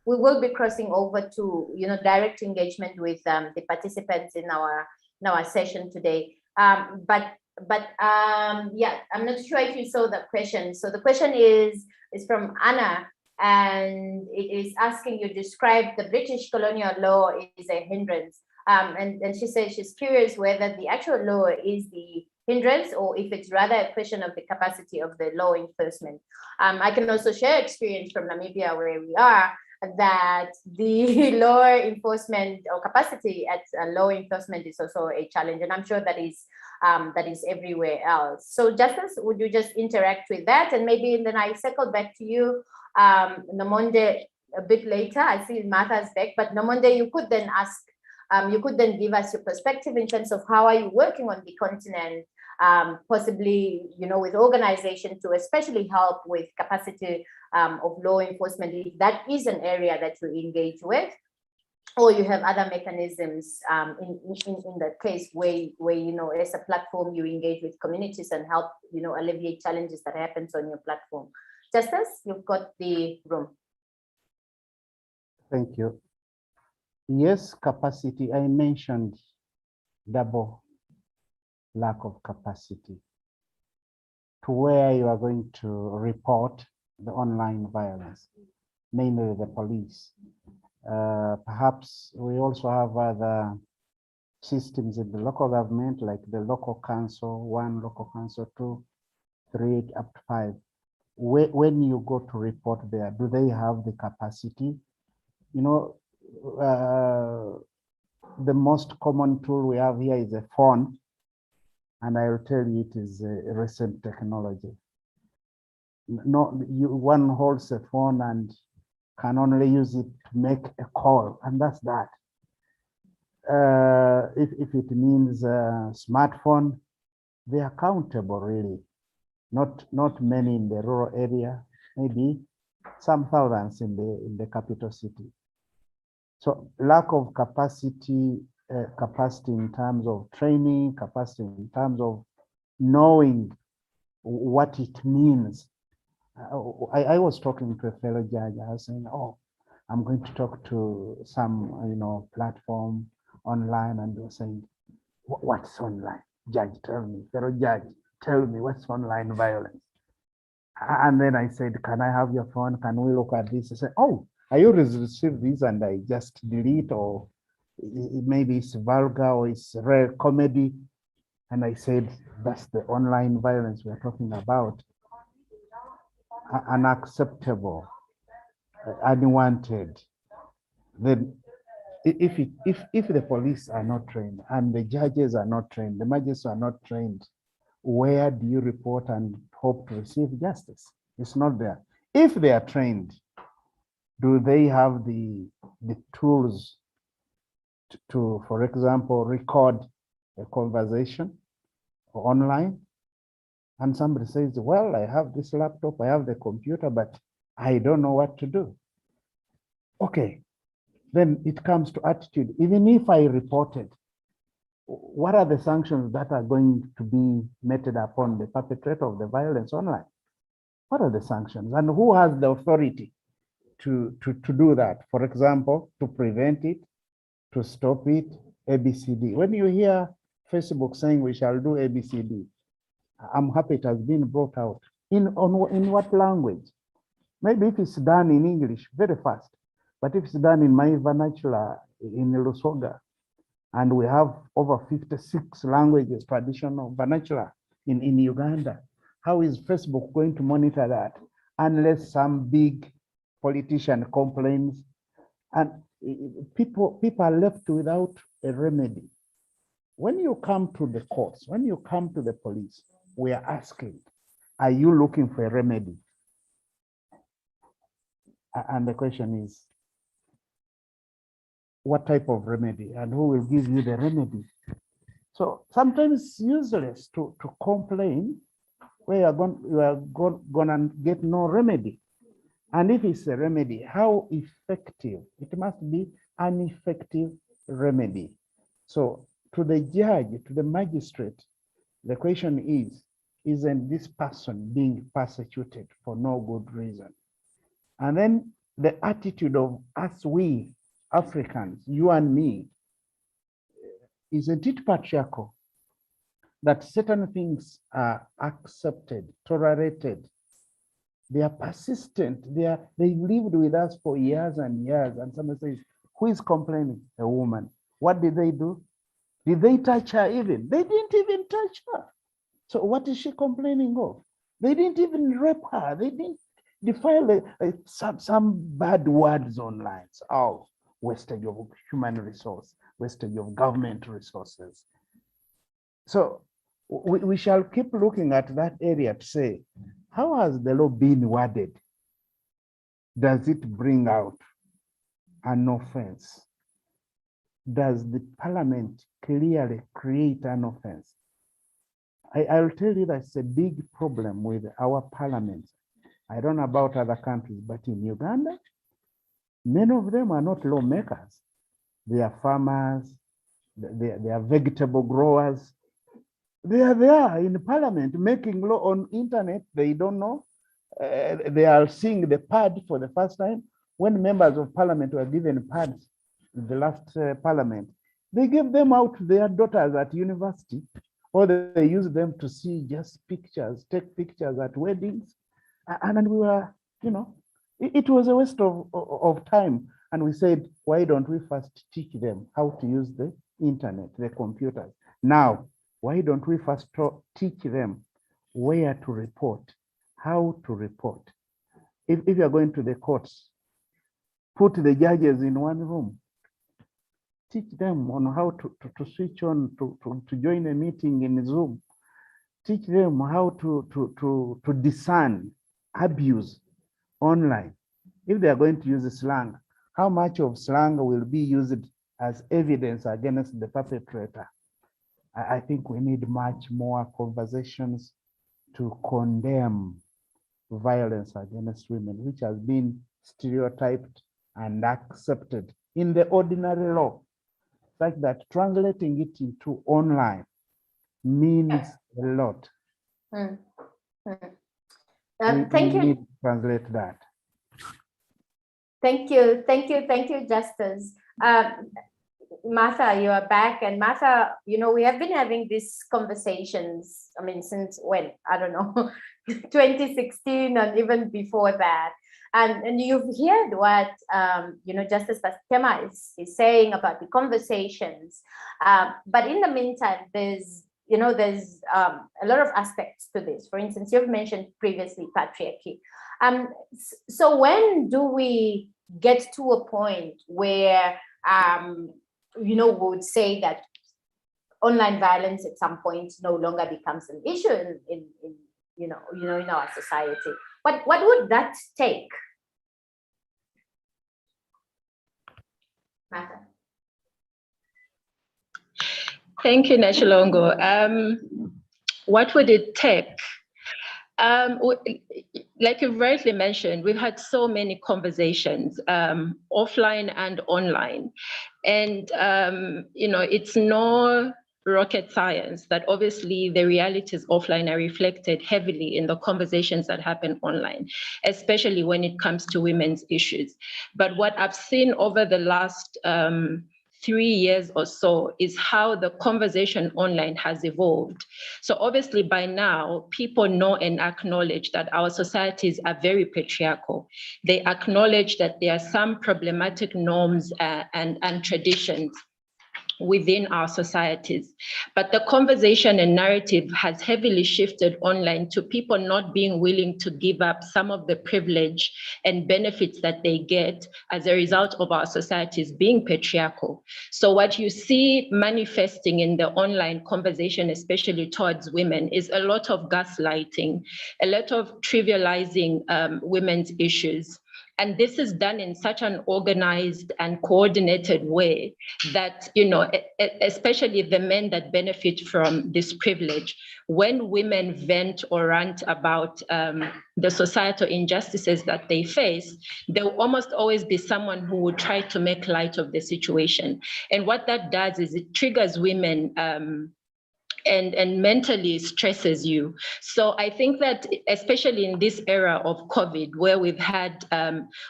we will be crossing over to, direct engagement with the participants in our session today. But yeah, I'm not sure if you saw the question. So the question is from Anna, and it is asking you describe the British colonial law is a hindrance. And she says she's curious whether the actual law is the hindrance or if it's rather a question of the capacity of the law enforcement. I can also share experience from Namibia where we are, that the law enforcement or capacity at law enforcement is also a challenge, and I'm sure that is everywhere else. So Justice, would you just interact with that, and maybe then I circle back to you, Nomonde, a bit later. I see Martha's back, but Nomonde, you could then ask, you could then give us your perspective in terms of how are you working on the continent, possibly, with organization to especially help with capacity of law enforcement, if that is an area that you engage with, or you have other mechanisms in the case where as a platform you engage with communities and help alleviate challenges that happens on your platform. Justice, you've got the room. Thank you. Yes, capacity. I mentioned double lack of capacity to where you are going to report the online violence, mainly the police. Perhaps we also have other systems in the local government, like the local council 1, local council 2, 3, up to 5. When you go to report there, do they have the capacity? The most common tool we have here is a phone, and I will tell you it is a recent technology. One holds a phone and can only use it to make a call, and that's that. If it means a smartphone, they are countable really. Not many in the rural area, maybe some thousands in the capital city. So lack of capacity, capacity in terms of training, capacity in terms of knowing what it means. I was talking to a fellow judge. I was saying, "Oh, I'm going to talk to some platform online," and they were saying, "What's online? Judge, tell me. Fellow judge, tell me what's online violence." And then I said, "Can I have your phone? Can we look at this?" I said, "Oh, I always receive this and I just delete, or maybe it's vulgar or it's rare comedy." And I said, "That's the online violence we're talking about. Unacceptable, unwanted." Then if the police are not trained and the judges are not trained, the magistrates are not trained, where do you report and hope to receive justice? It's not there. If they are trained, do they have the tools to, for example, record a conversation online? And somebody says, "Well, I have this laptop, I have the computer, but I don't know what to do." Okay, then it comes to attitude. Even if I reported, what are the sanctions that are going to be meted upon the perpetrator of the violence online? What are the sanctions, and who has the authority to do that? For example, to prevent it, to stop it, ABCD. When you hear Facebook saying we shall do ABCD, I'm happy it has been brought out. In what language? Maybe if it's done in English, very fast. But if it's done in my vernacular, in Lusoga, and we have over 56 languages, traditional vernacular in Uganda, how is Facebook going to monitor that unless some big politician complains? And people are left without a remedy. When you come to the courts, when you come to the police, we are asking, are you looking for a remedy? And the question is, what type of remedy, and who will give you the remedy? So sometimes it's useless to complain where you are going to get no remedy. And if it's a remedy, how effective? It must be an effective remedy. So to the judge, to the magistrate, the question is, isn't this person being persecuted for no good reason? And then the attitude of us, we Africans, you and me, isn't it patriarchal that certain things are accepted, tolerated? They are persistent. They lived with us for years and years. And someone says, who is complaining? A woman. What did they do? Did they touch her even? They didn't even touch her. So what is she complaining of? They didn't even rape her. They didn't defile some bad words online. Oh, wastage of human resource, wastage of government resources. So we shall keep looking at that area to say, how has the law been worded? Does it bring out an offense? Does the parliament clearly create an offense? I'll tell you that's a big problem with our parliament. I don't know about other countries, but in Uganda, many of them are not lawmakers. They are farmers, they are vegetable growers. They are there in parliament making law on internet. They don't know. They are seeing the pad for the first time. When members of parliament were given pads in the last parliament, they gave them out to their daughters at university, or they used them to see just pictures, take pictures at weddings. And we were, it was a waste of time. And we said, why don't we first teach them how to use the internet, the computers? Now, why don't we first teach them where to report, how to report? If you're going to the courts, put the judges in one room, teach them on how to switch on, to join a meeting in Zoom, teach them how to discern abuse online. If they are going to use slang, how much of slang will be used as evidence against the perpetrator? I think we need much more conversations to condemn violence against women, which has been stereotyped and accepted in the ordinary law, such that translating it into online means a lot. Thank you. Need to translate that. Thank you, Justice. Martha, you are back. And Martha, we have been having these conversations, since when? I don't know, 2016 and even before that. And you've heard what, Justice Pastema is saying about the conversations. But in the meantime, there's a lot of aspects to this. For instance, you've mentioned previously patriarchy. So when do we get to a point where, we would say that online violence at some point no longer becomes an issue in our society? What would that take? Martha. Thank you, Nashilongo. What would it take? Like you rightly mentioned, we've had so many conversations, offline and online. And, it's no rocket science that obviously the realities offline are reflected heavily in the conversations that happen online, especially when it comes to women's issues. But what I've seen over the last 3 years or so is how the conversation online has evolved. So obviously by now, people know and acknowledge that our societies are very patriarchal. They acknowledge that there are some problematic norms and traditions within our societies. But the conversation and narrative has heavily shifted online to people not being willing to give up some of the privilege and benefits that they get as a result of our societies being patriarchal. So what you see manifesting in the online conversation, especially towards women, is a lot of gaslighting, a lot of trivializing women's issues, And this is done in such an organized and coordinated way that, you know, especially the men that benefit from this privilege, when women vent or rant about the societal injustices that they face, there will almost always be someone who will try to make light of the situation. And what that does is it triggers women and mentally stresses you. So I think that especially in this era of COVID, where we've had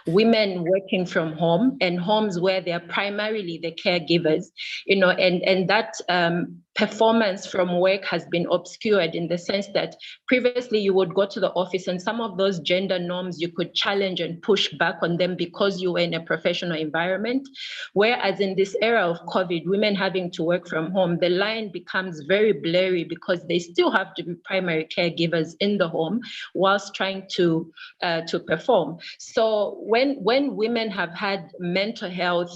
women working from home and homes where they're primarily the caregivers, you know, and that performance from work has been obscured in the sense that previously you would go to the office and some of those gender norms you could challenge and push back on them because you were in a professional environment. Whereas in this era of COVID, women having to work from home, the line becomes very blurry because they still have to be primary caregivers in the home whilst trying to perform. So when women have had mental health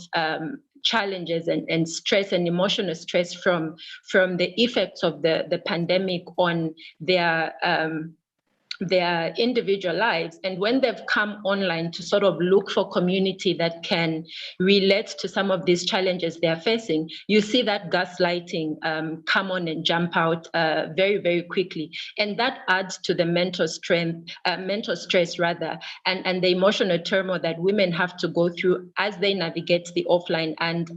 challenges and stress and emotional stress from the effects of the pandemic on their individual lives, and when they've come online to sort of look for community that can relate to some of these challenges they're facing, you see that gaslighting come on and jump out very, very quickly. And that adds to the mental stress rather, and the emotional turmoil that women have to go through as they navigate the offline and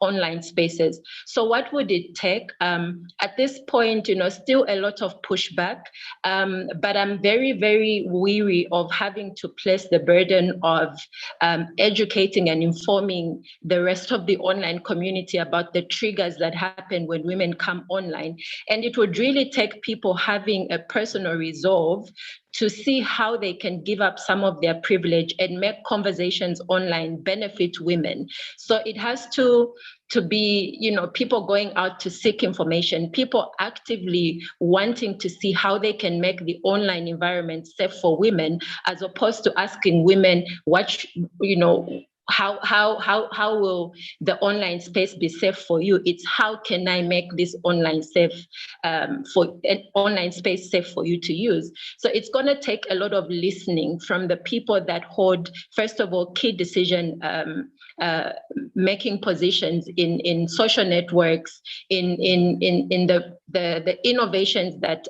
online spaces. So what would it take? At this point, you know, still a lot of pushback, but I'm very, very weary of having to place the burden of educating and informing the rest of the online community about the triggers that happen when women come online. And it would really take people having a personal resolve to see how they can give up some of their privilege and make conversations online benefit women. So it has to be, you know, people going out to seek information, people actively wanting to see how they can make the online environment safe for women, as opposed to asking women what, you know, how will the online space be safe for you? It's how can I make this online space safe for you to use? So it's going to take a lot of listening from the people that hold, first of all, key decision making positions in social networks, in the innovations that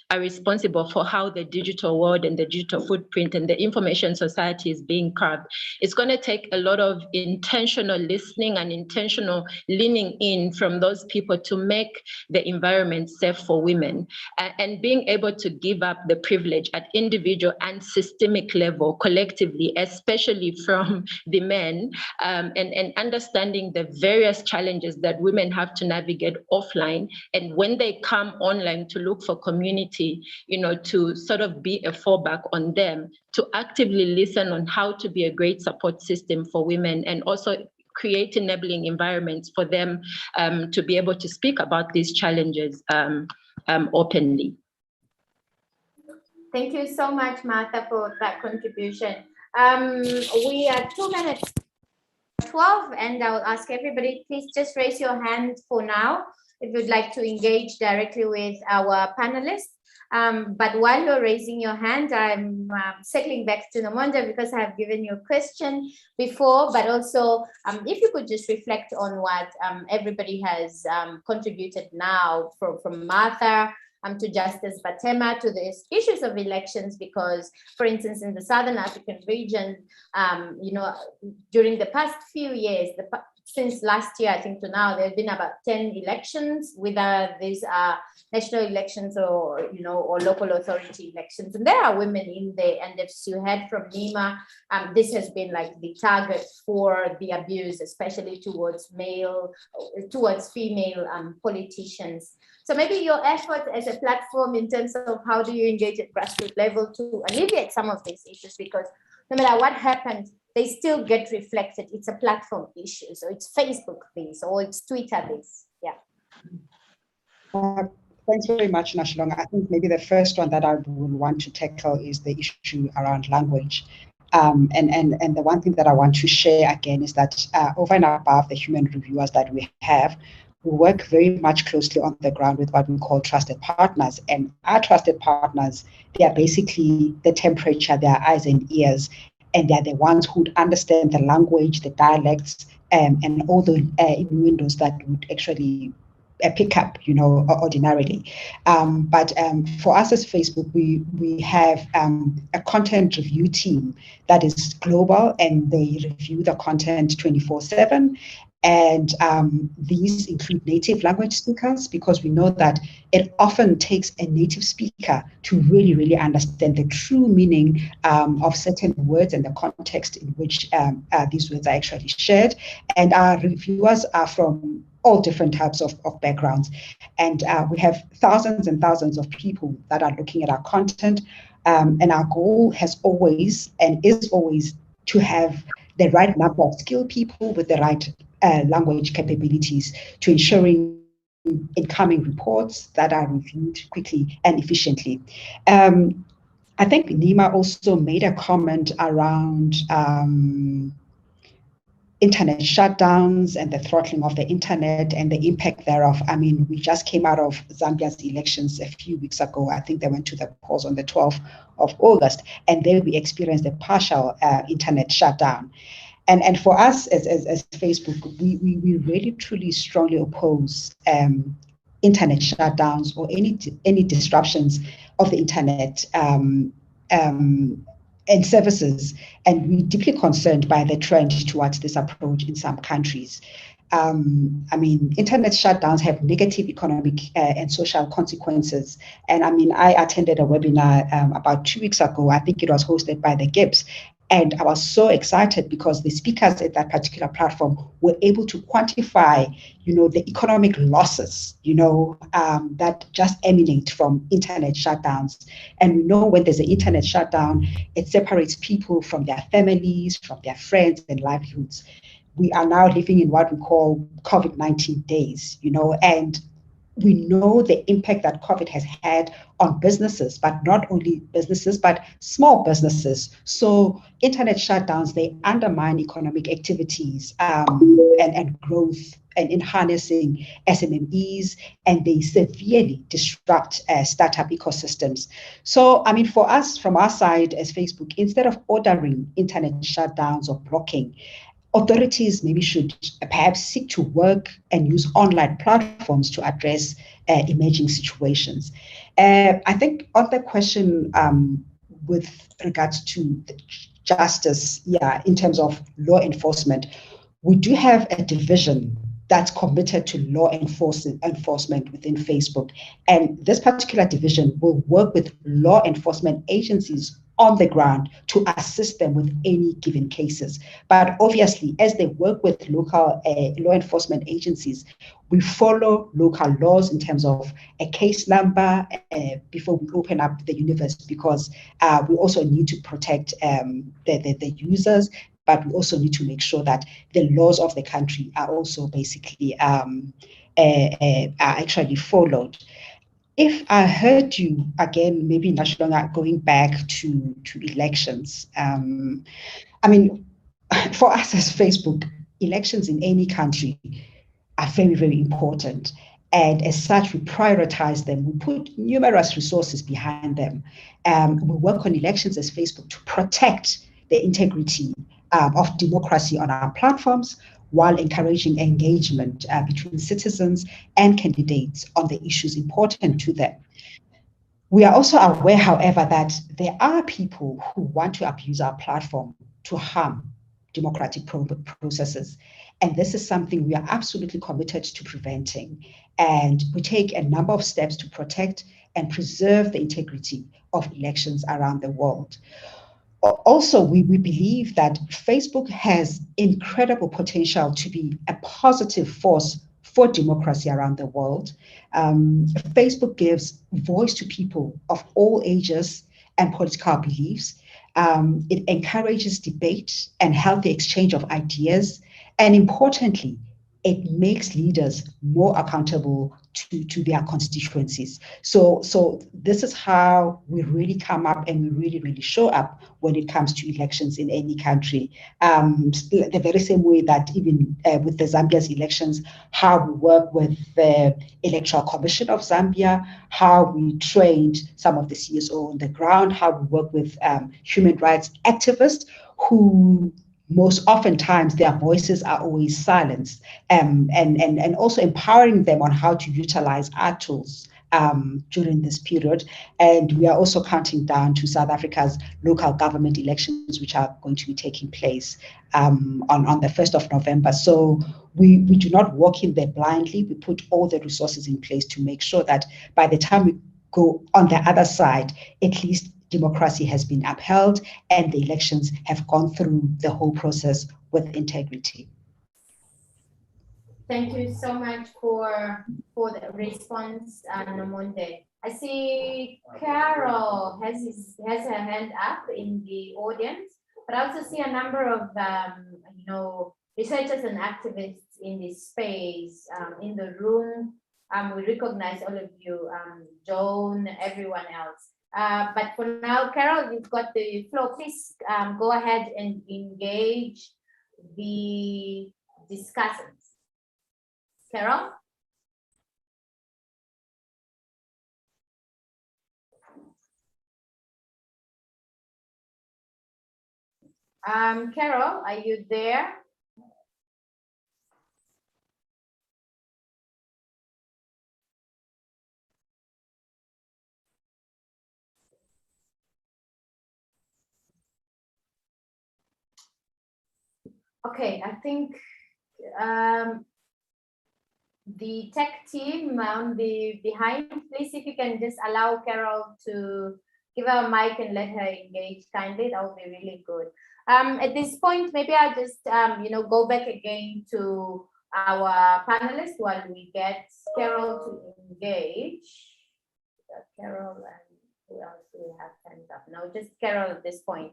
are responsible for how the digital world and the digital footprint and the information society is being carved. It's going to take a lot of intentional listening and intentional leaning in from those people to make the environment safe for women, and being able to give up the privilege at individual and systemic level collectively, especially from the men, and understanding the various challenges that women have to navigate offline. And when they come online to look for community, you know, to sort of be a fallback on them, to actively listen on how to be a great support system for women, and also create enabling environments for them to be able to speak about these challenges openly. Thank you so much, Martha, for that contribution. We are 2 minutes 12, and I will ask everybody, please just raise your hand for now if you'd like to engage directly with our panelists. But while you're raising your hand, I'm circling back to Nomonde because I have given you a question before, but also if you could just reflect on what everybody has contributed now, from Martha to Justice Batema, to the issues of elections, because, for instance, in the Southern African region, you know, during the past few years, since last year, I think, to now, there have been about 10 elections, whether these are national elections or, you know, or local authority elections. And there are women in there. And as you heard from Nima, this has been like the target for the abuse, especially towards female politicians. So maybe your effort as a platform in terms of how do you engage at grassroots level to alleviate some of these issues, because no matter what happens, they still get reflected. It's a platform issue. So it's Facebook this or it's Twitter this. Yeah. Thanks very much, Nashalonga. I think maybe the first one that I would want to tackle is the issue around language. And the one thing that I want to share again is that over and above the human reviewers that we have, we work very much closely on the ground with what we call trusted partners. And our trusted partners, they are basically the temperature, their eyes and ears. and they're the ones who would understand the language, the dialects, and all the innuendos that would actually pick up, ordinarily. But for us as Facebook, we have a content review team that is global, and they review the content 24/7. And these include native language speakers, because we know that it often takes a native speaker to really, really understand the true meaning of certain words and the context in which these words are actually shared. And our reviewers are from all different types of backgrounds. And we have thousands and thousands of people that are looking at our content. And our goal has always and is always to have the right number of skilled people with the right language capabilities to ensuring incoming reports that are reviewed quickly and efficiently. I think Nima also made a comment around internet shutdowns and the throttling of the internet and the impact thereof. I mean, we just came out of Zambia's elections a few weeks ago. I think they went to the polls on the 12th of August, and there we experienced a partial internet shutdown. And for us as Facebook, we really truly strongly oppose internet shutdowns or any disruptions of the internet and services, and we're deeply concerned by the trend towards this approach in some countries. I mean, internet shutdowns have negative economic and social consequences. And I mean, I attended a webinar about 2 weeks ago. I think it was hosted by the Gibbs. And I was so excited because the speakers at that particular platform were able to quantify, the economic losses, that just emanate from internet shutdowns. And we know when there's an internet shutdown, it separates people from their families, from their friends and livelihoods. We are now living in what we call Covid-19 days, and we know the impact that COVID has had on businesses, but not only businesses, but small businesses. So internet shutdowns, they undermine economic activities and growth and in harnessing SMMEs, and they severely disrupt startup ecosystems. So, I mean, for us, from our side as Facebook, instead of ordering internet shutdowns or blocking, authorities maybe should perhaps seek to work and use online platforms to address emerging situations. I think on the question with regards to justice, in terms of law enforcement, we do have a division that's committed to law enforcement within Facebook. And this particular division will work with law enforcement agencies on the ground to assist them with any given cases. But obviously, as they work with local law enforcement agencies, we follow local laws in terms of a case number before we open up the universe, because we also need to protect the users, but we also need to make sure that the laws of the country are also basically are actually followed. If I heard you again, maybe Nashilonga, going back to elections, I mean, for us as Facebook, elections in any country are very, very important. And as such, we prioritize them. We put numerous resources behind them. We work on elections as Facebook to protect the integrity of democracy on our platforms, while encouraging engagement between citizens and candidates on the issues important to them. We are also aware, however, that there are people who want to abuse our platform to harm democratic processes. And this is something we are absolutely committed to preventing. And we take a number of steps to protect and preserve the integrity of elections around the world. Also, we believe that Facebook has incredible potential to be a positive force for democracy around the world. Facebook gives voice to people of all ages and political beliefs. It encourages debate and healthy exchange of ideas. And importantly, it makes leaders more accountable to their constituencies. So this is how we really come up and we really, really show up when it comes to elections in any country. The very same way that even with the Zambia's elections, how we work with the Electoral Commission of Zambia, how we trained some of the CSO on the ground, how we work with human rights activists. who most oftentimes their voices are always silenced, and also empowering them on how to utilize our tools during this period. And we are also counting down to South Africa's local government elections, which are going to be taking place on the 1st of November. So we do not walk in there blindly. We put all the resources in place to make sure that by the time we go on the other side, at least democracy has been upheld and the elections have gone through the whole process with integrity. Thank you so much for the response, Nomonde. I see Carol has her hand up in the audience, but I also see a number of researchers and activists in this space in the room. We recognize all of you, Joan, everyone else. But for now, Carol, you've got the floor. Please go ahead and engage the discussants. Carol? Carol, are you there? Okay, I think the tech team on the behind, please, if you can just allow Carol to give her a mic and let her engage kindly, that would be really good. At this point, maybe I'll just go back again to our panelists while we get Carol to engage. Carol, and who else do we have hands up? No, just Carol at this point.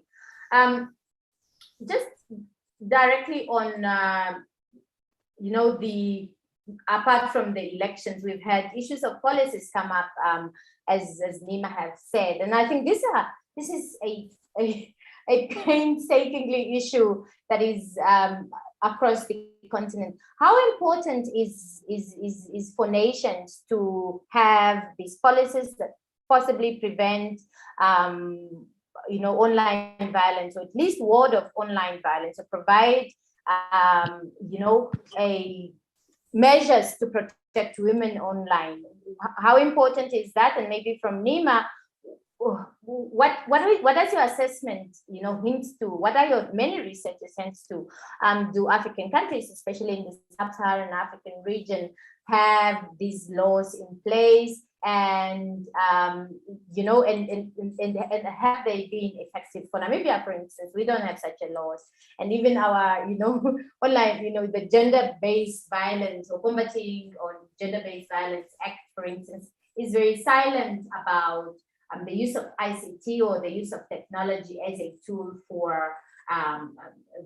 Just directly on, apart from the elections, we've had issues of policies come up, as Nima has said, and I think this is a painstakingly issue that is across the continent. How important is for nations to have these policies that possibly prevent online violence, or at least ward of online violence, or provide measures to protect women online? How important is that? And maybe from Nima, what does your assessment hints to? What are your many researchers hints to? Do African countries, especially in the sub-Saharan African region, have these laws in place? And and have they been effective? For Namibia, for instance, we don't have such a laws, and even our online the gender-based violence or combating on gender-based violence act, for instance, is very silent about the use of ICT or the use of technology as a tool for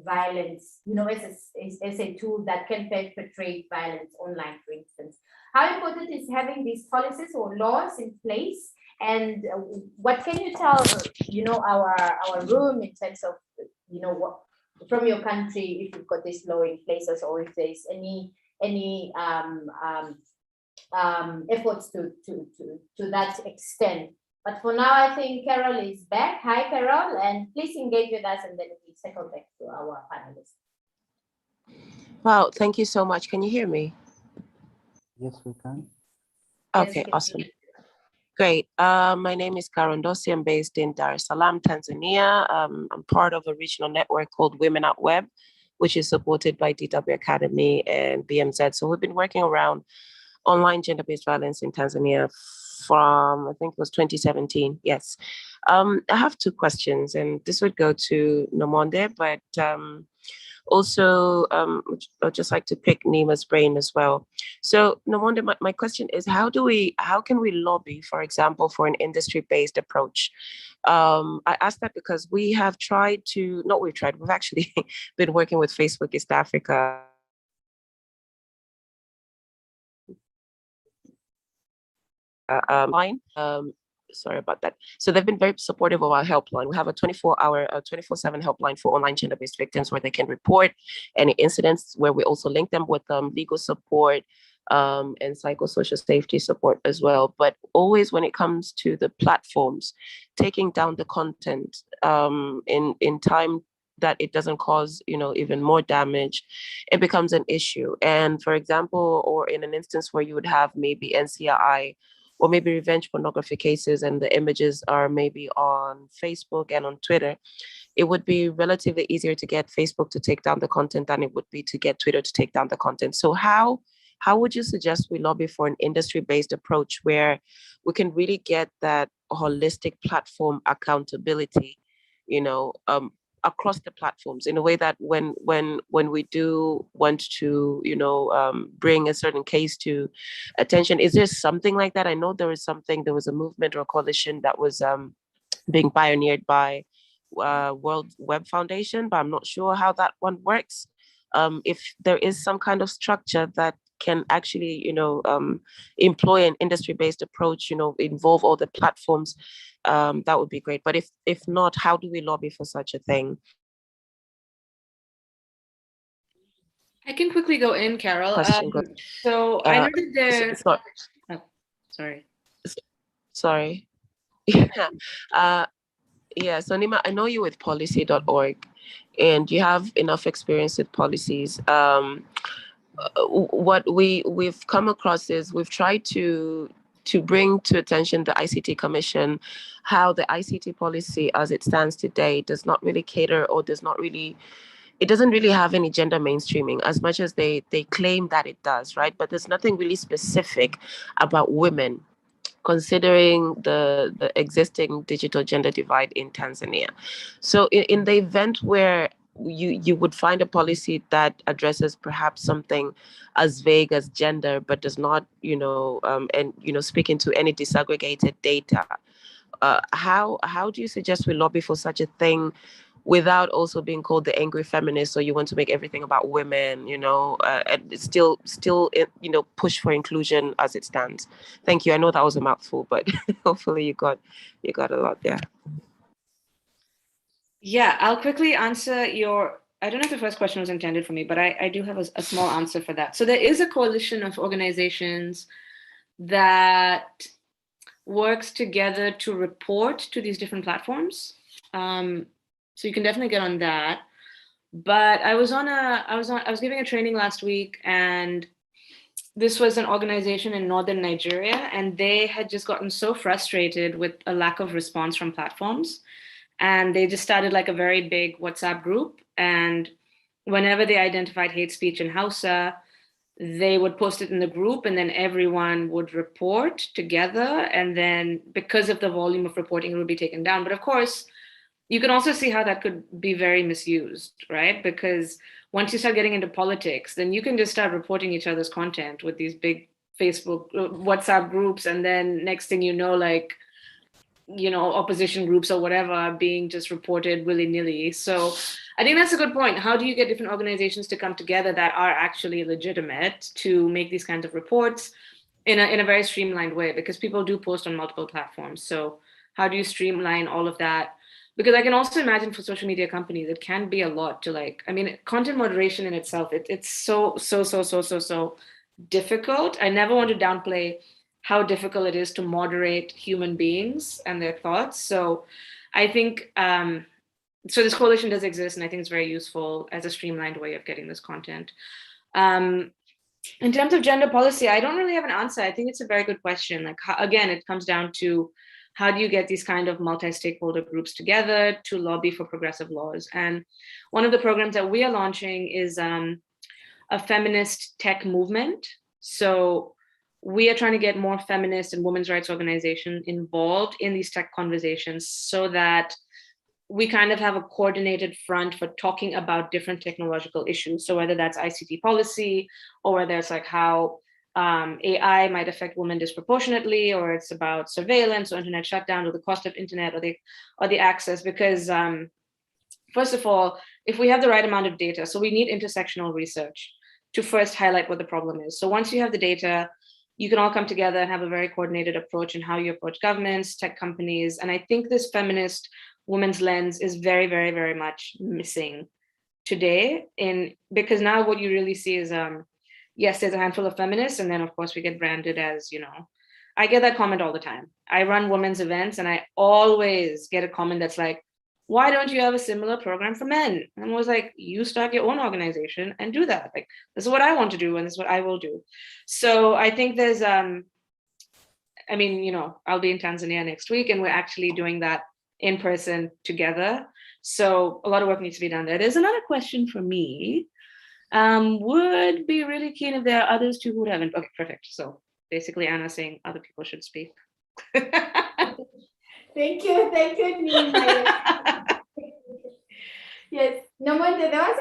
violence, as a tool that can perpetrate violence online, for instance. How important is having these policies or laws in place? And what can you tell, our room in terms of, what from your country, if you've got this law in place, or if there's any efforts to that extent? But for now, I think Carol is back. Hi, Carol, and please engage with us, and then we circle back to our panelists. Wow, thank you so much. Can you hear me? Yes, we can. Okay, awesome. Great. My name is Karen Dossi. I'm based in Dar es Salaam, Tanzania. I'm part of a regional network called Women at Web, which is supported by DW Academy and BMZ. So we've been working around online gender-based violence in Tanzania from, I think it was 2017. Yes. I have two questions, and this would go to Nomonde, but also I'd just like to pick Nima's brain as well. So Nomonde, my question is, how can we lobby, for example, for an industry-based approach? I asked that because we've actually been working with Facebook East Africa. Sorry about that. So they've been very supportive of our helpline. We have a 24/7 helpline for online gender-based victims where they can report any incidents, where we also link them with legal support and psychosocial safety support as well. But always when it comes to the platforms, taking down the content in time that it doesn't cause, even more damage, it becomes an issue. And for example, or in an instance where you would have maybe NCI or maybe revenge pornography cases, and the images are maybe on Facebook and on Twitter, it would be relatively easier to get Facebook to take down the content than it would be to get Twitter to take down the content. So how would you suggest we lobby for an industry-based approach where we can really get that holistic platform accountability, across the platforms, in a way that when we do want to, bring a certain case to attention, is there something like that? I know there was a movement or a coalition that was being pioneered by World Web Foundation, but I'm not sure how that one works. If there is some kind of structure that can actually, employ an industry-based approach, involve all the platforms, that would be great. But if not, how do we lobby for such a thing? I can quickly go in, Carol. Question So I know that there. Oh, sorry. Sorry. Yeah, so Nima, I know you with policy.org, and you have enough experience with policies. What we've come across is we've tried to bring to attention the ICT Commission how the ICT policy as it stands today does not really cater, or it doesn't really have any gender mainstreaming, as much as they claim that it does, right? But there's nothing really specific about women, considering the existing digital gender divide in Tanzania. So in the event where you would find a policy that addresses perhaps something as vague as gender, but does not, speak into any disaggregated data, how do you suggest we lobby for such a thing without also being called the angry feminist, or you want to make everything about women, and still, push for inclusion as it stands? Thank you. I know that was a mouthful, but hopefully you got a lot there. Yeah, I'll quickly answer I don't know if the first question was intended for me, but I do have a small answer for that. So there is a coalition of organizations that works together to report to these different platforms. So you can definitely get on that. But I was giving a training last week, and this was an organization in northern Nigeria, and they had just gotten so frustrated with a lack of response from platforms. And they just started like a very big WhatsApp group. And whenever they identified hate speech in Hausa, they would post it in the group, and then everyone would report together. And then because of the volume of reporting, it would be taken down. But of course, you can also see how that could be very misused, right? Because once you start getting into politics, then you can just start reporting each other's content with these big Facebook, WhatsApp groups. And then next thing you know, opposition groups or whatever are being just reported willy-nilly. So I think that's a good point. How do you get different organizations to come together that are actually legitimate to make these kinds of reports in a very streamlined way? Because people do post on multiple platforms. So how do you streamline all of that? Because I can also imagine for social media companies, it can be a lot to content moderation in itself, it's so difficult. I never want to downplay how difficult it is to moderate human beings and their thoughts. So I think, so this coalition does exist, and I think it's very useful as a streamlined way of getting this content. In terms of gender policy, I don't really have an answer. I think it's a very good question. Again, it comes down to how do you get these kind of multi-stakeholder groups together to lobby for progressive laws? And one of the programs that we are launching is a feminist tech movement. So we are trying to get more feminist and women's rights organizations involved in these tech conversations so that we kind of have a coordinated front for talking about different technological issues. So whether that's ICT policy, or whether it's how AI might affect women disproportionately, or it's about surveillance or internet shutdown, or the cost of internet, or the access. Because first of all, if we have the right amount of data, so we need intersectional research to first highlight what the problem is. So once you have the data, you can all come together and have a very coordinated approach in how you approach governments, tech companies. And I think this feminist women's lens is very, very, very much missing today. Because now what you really see is, yes, there's a handful of feminists, and then of course we get branded as, I get that comment all the time. I run women's events, and I always get a comment that's like, why don't you have a similar program for men? And I was like, you start your own organization and do that. Like, this is what I want to do, and this is what I will do. So I think there's, I mean, you know, I'll be in Tanzania next week, and we're actually doing that in person together. So a lot of work needs to be done there. There's another question for me. Would be really keen if there are others too who haven't. Okay, perfect. So basically, Anna saying other people should speak. Thank you, Nima. Yes, no wonder there was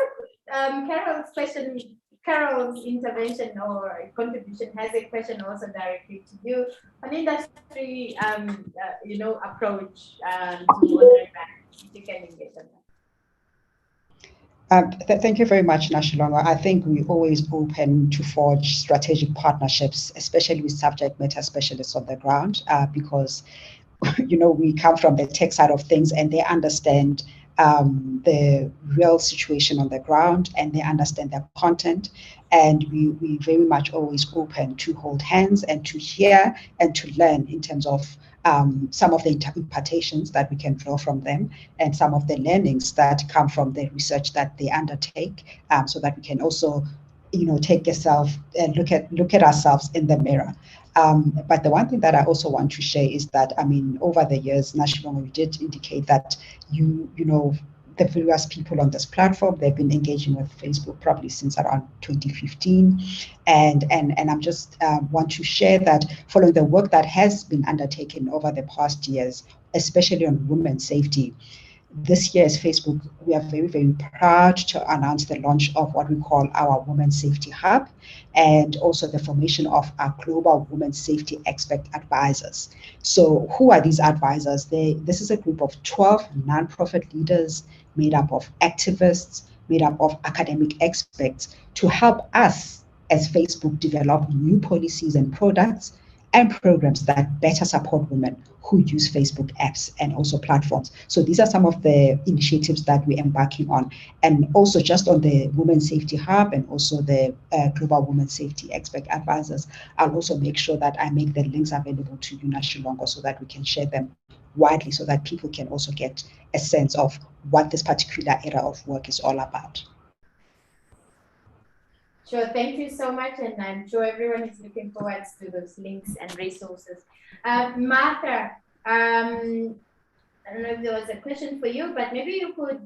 a Carol's question. Carol's intervention or contribution has a question also directly to you on industry, approach to modern banks. If you can engage on that. Thank you very much, Nashilonga. I think we're always open to forge strategic partnerships, especially with subject matter specialists on the ground, because we come from the tech side of things, and they understand the real situation on the ground, and they understand their content. And we very much always open to hold hands and to hear and to learn in terms of some of the interpretations that we can draw from them, and some of the learnings that come from the research that they undertake, so that we can also, take yourself and look at ourselves in the mirror. But the one thing that I also want to share is that, over the years, Nashilonga, we did indicate that the various people on this platform, they've been engaging with Facebook probably since around 2015. And I'm just want to share that following the work that has been undertaken over the past years, especially on women's safety, this year as Facebook, we are very, very proud to announce the launch of what we call our Women's Safety Hub, and also the formation of our Global Women's Safety Expert Advisors. So who are these advisors? This is a group of 12 nonprofit leaders made up of activists, made up of academic experts, to help us as Facebook develop new policies and products and programs that better support women who use Facebook apps and also platforms. So these are some of the initiatives that we're embarking on. And also just on the Women's Safety Hub and also the Global Women's Safety Expert Advisors, I'll also make sure that I make the links available to you, Nashilonga, so that we can share them widely, so that people can also get a sense of what this particular area of work is all about. Sure, thank you so much, and I'm sure everyone is looking forward to those links and resources. Martha, I don't know if there was a question for you, but maybe you could,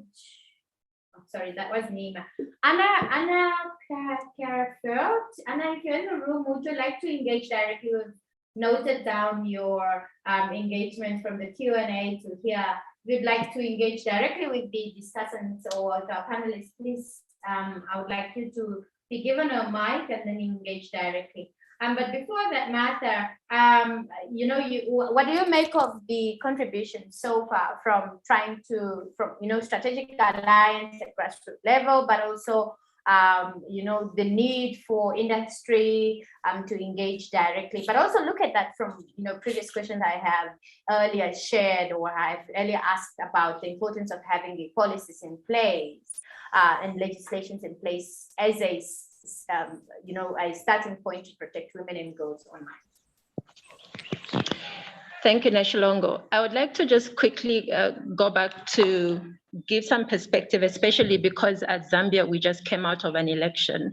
sorry, that was Nima. Anna Carefeld, Anna, if you're in the room, would you like to engage directly with, noted down your engagement from the Q&A to here. If you'd like to engage directly with the discussants or with our panelists, please, I would like you to be given a mic and then engage directly. But before that matter, what do you make of the contribution so far from trying to, strategic alliance at grassroots level, but also, the need for industry to engage directly, but also look at that from, previous questions I have earlier shared, or I've earlier asked about the importance of having the policies in place and legislations in place as a starting point to protect women and girls online. Thank you, Nashilonga. I would like to just quickly go back to give some perspective, especially because at Zambia, we just came out of an election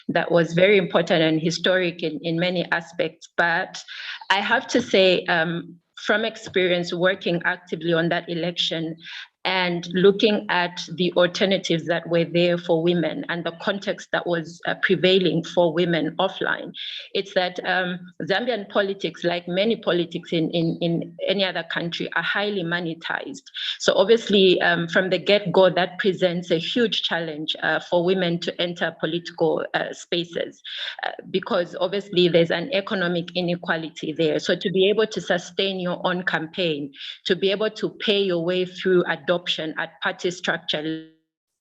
that was very important and historic in many aspects. But I have to say, from experience working actively on that election, and looking at the alternatives that were there for women and the context that was prevailing for women offline, it's that Zambian politics, like many politics in any other country, are highly monetized. So obviously, from the get-go, that presents a huge challenge for women to enter political spaces, because obviously there's an economic inequality there. So to be able to sustain your own campaign, to be able to pay your way through adoption at party structure,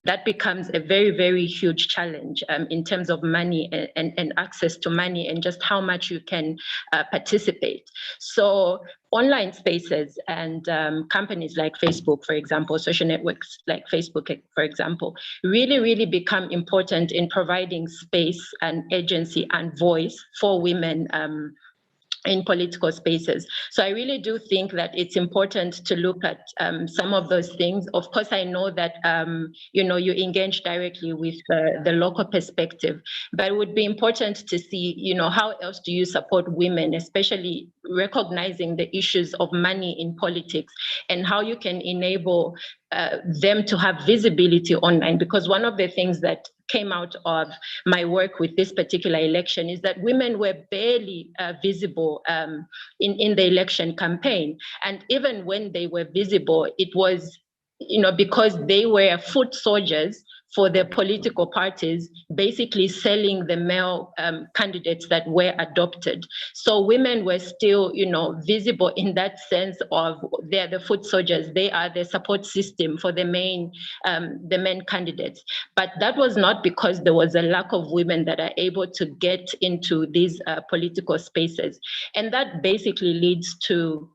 that becomes a very, very huge challenge in terms of money and access to money and just how much you can participate. So online spaces and companies like Facebook, for example, social networks like Facebook, for example, really, really become important in providing space and agency and voice for women in political spaces. So I really do think that it's important to look at some of those things. Of course, I know that, you engage directly with the local perspective, but it would be important to see, how else do you support women, especially recognizing the issues of money in politics and how you can enable them to have visibility online. Because one of the things that came out of my work with this particular election is that women were barely visible in the election campaign. And even when they were visible, it was, because they were foot soldiers for the political parties, basically selling the male candidates that were adopted. So women were still, visible in that sense of they're the foot soldiers. They are the support system for the main candidates. But that was not because there was a lack of women that are able to get into these political spaces. And that basically leads to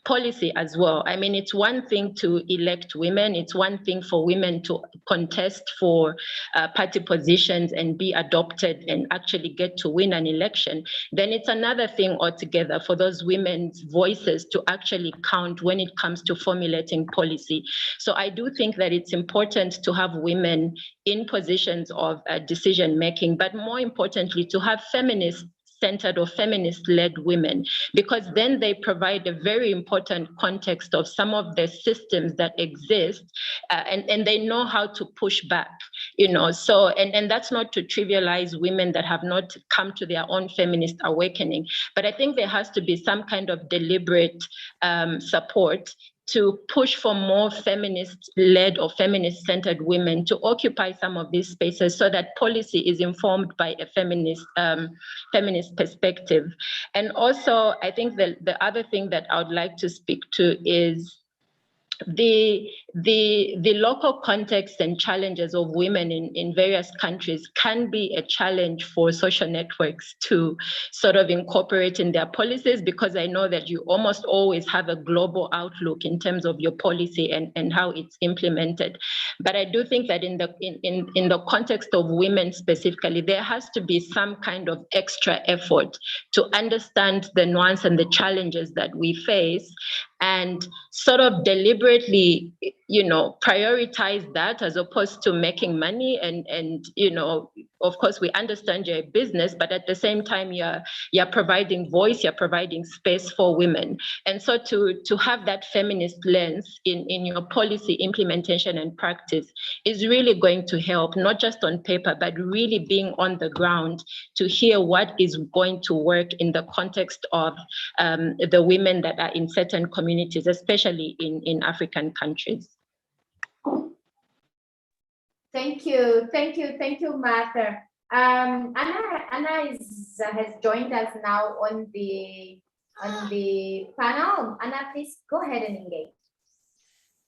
policy as well. I mean, it's one thing to elect women. It's one thing for women to contest for party positions and be adopted and actually get to win an election. Then it's another thing altogether for those women's voices to actually count when it comes to formulating policy. So I do think that it's important to have women in positions of decision making, but more importantly, to have feminist-centered or feminist-led women, because then they provide a very important context of some of the systems that exist, and they know how to push back, so, and that's not to trivialize women that have not come to their own feminist awakening, but I think there has to be some kind of deliberate support to push for more feminist-led or feminist-centered women to occupy some of these spaces so that policy is informed by a feminist perspective. And also, I think the other thing that I would like to speak to is the local context and challenges of women in various countries can be a challenge for social networks to sort of incorporate in their policies, because I know that you almost always have a global outlook in terms of your policy and how it's implemented. But I do think that in the context of women specifically, there has to be some kind of extra effort to understand the nuance and the challenges that we face, and sort of deliberately, prioritize that as opposed to making money. And of course, we understand you're a business, but at the same time, you're providing voice, you're providing space for women. And so to have that feminist lens in your policy implementation and practice is really going to help, not just on paper, but really being on the ground to hear what is going to work in the context of the women that are in certain communities, especially in African countries. Thank you, Martha. Anna has joined us now on the panel. Anna, please go ahead and engage.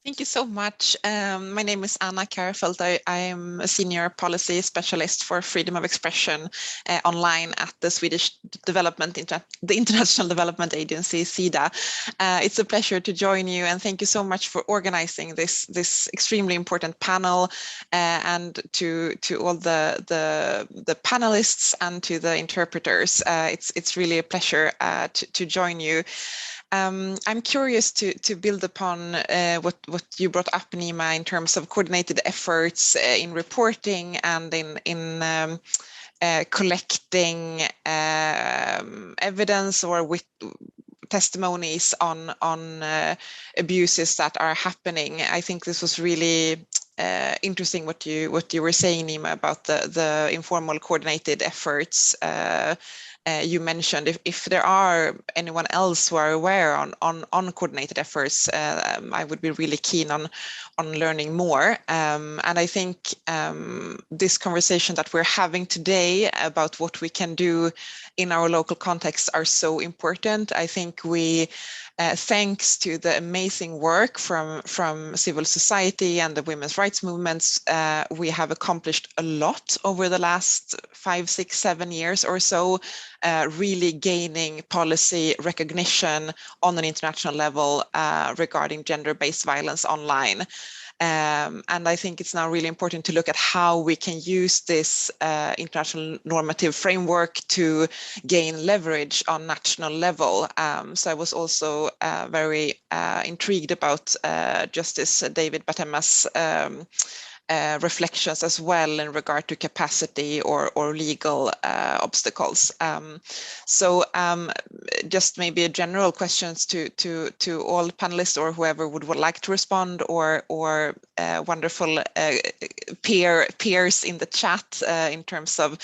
Thank you so much. My name is Anna Karfeld. I am a senior policy specialist for freedom of expression online at the Swedish the International Development Agency, SIDA. It's a pleasure to join you, and thank you so much for organizing this extremely important panel, and to all the panelists and to the interpreters. It's really a pleasure to join you. I'm curious to build upon what you brought up, Nima, in terms of coordinated efforts in reporting and in collecting evidence or with testimonies on abuses that are happening. I think this was really interesting what you were saying, Nima, about the informal coordinated efforts. You mentioned if there are anyone else who are aware on coordinated efforts, I would be really keen on learning more. And I think this conversation that we're having today about what we can do in our local context are so important. I think we, thanks to the amazing work from civil society and the women's rights movements, we have accomplished a lot over the last 5, 6, 7 years or so, really gaining policy recognition on an international level regarding gender-based violence online. And I think it's now really important to look at how we can use this international normative framework to gain leverage on national level. So I was also very intrigued about Justice David Batema's reflections as well in regard to capacity or legal obstacles. So just maybe a general questions to all panelists or whoever would like to respond, or wonderful peers in the chat in terms of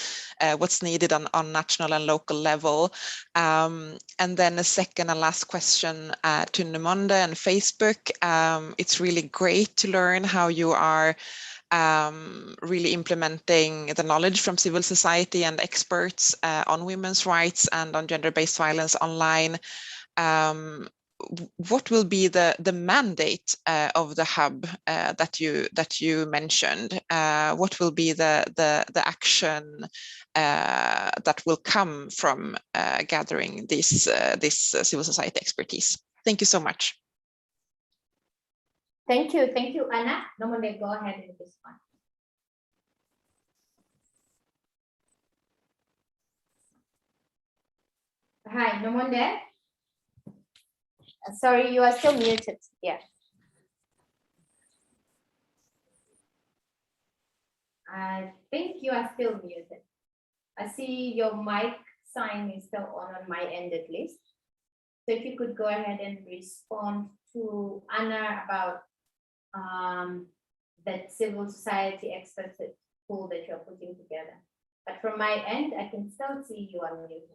what's needed on national and local level. And then a second and last question to Nemonde and Facebook. It's really great to learn how you are really implementing the knowledge from civil society and experts on women's rights and on gender-based violence online. What will be the mandate of the hub that you mentioned? What will be the action that will come from gathering this civil society expertise? Thank you so much. Thank you, Anna. Nomonde, go ahead and respond. Hi, Nomonde. Sorry, you are still muted. Yeah. I think you are still muted. I see your mic sign is still on my end at least. So if you could go ahead and respond to Anna about that civil society experts pool that you're putting together. But from my end, I can still see you are muted.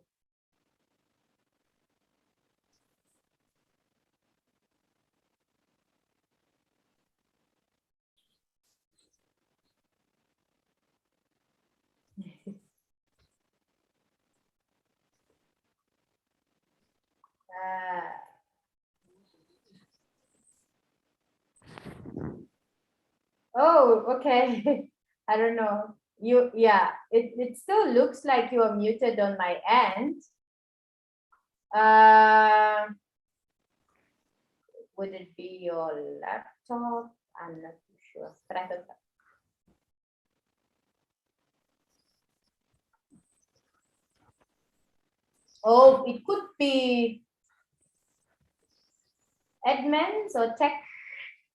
Oh, okay. I don't know. Yeah, it still looks like you are muted on my end. Would it be your laptop? I'm not too sure, but I thought that. Oh, it could be admins or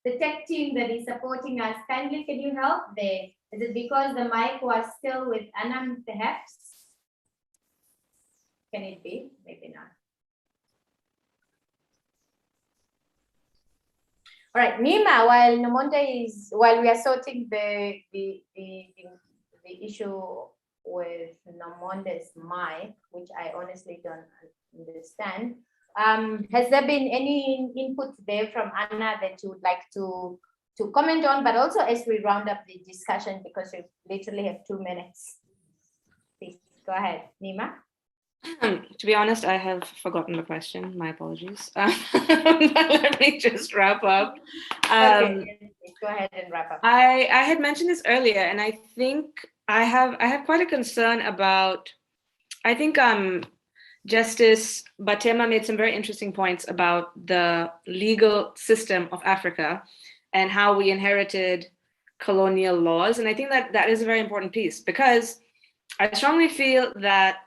the tech team that is supporting us. Kindly, can you help there? Is it because the mic was still with Anam, perhaps? Can it be? Maybe not. All right, Nima, while we are sorting the issue with Nomonde's mic, which I honestly don't understand, has there been any input there from Anna that you would like to comment on, but also as we round up the discussion, because we literally have 2 minutes. Please go ahead, Nima. To be honest, I have forgotten the question. My apologies. Let me just wrap up. Okay, go ahead and wrap up. I had mentioned this earlier, and I think I have quite a concern about. I think Justice Batema made some very interesting points about the legal system of Africa and how we inherited colonial laws, and I think that is a very important piece, because I strongly feel that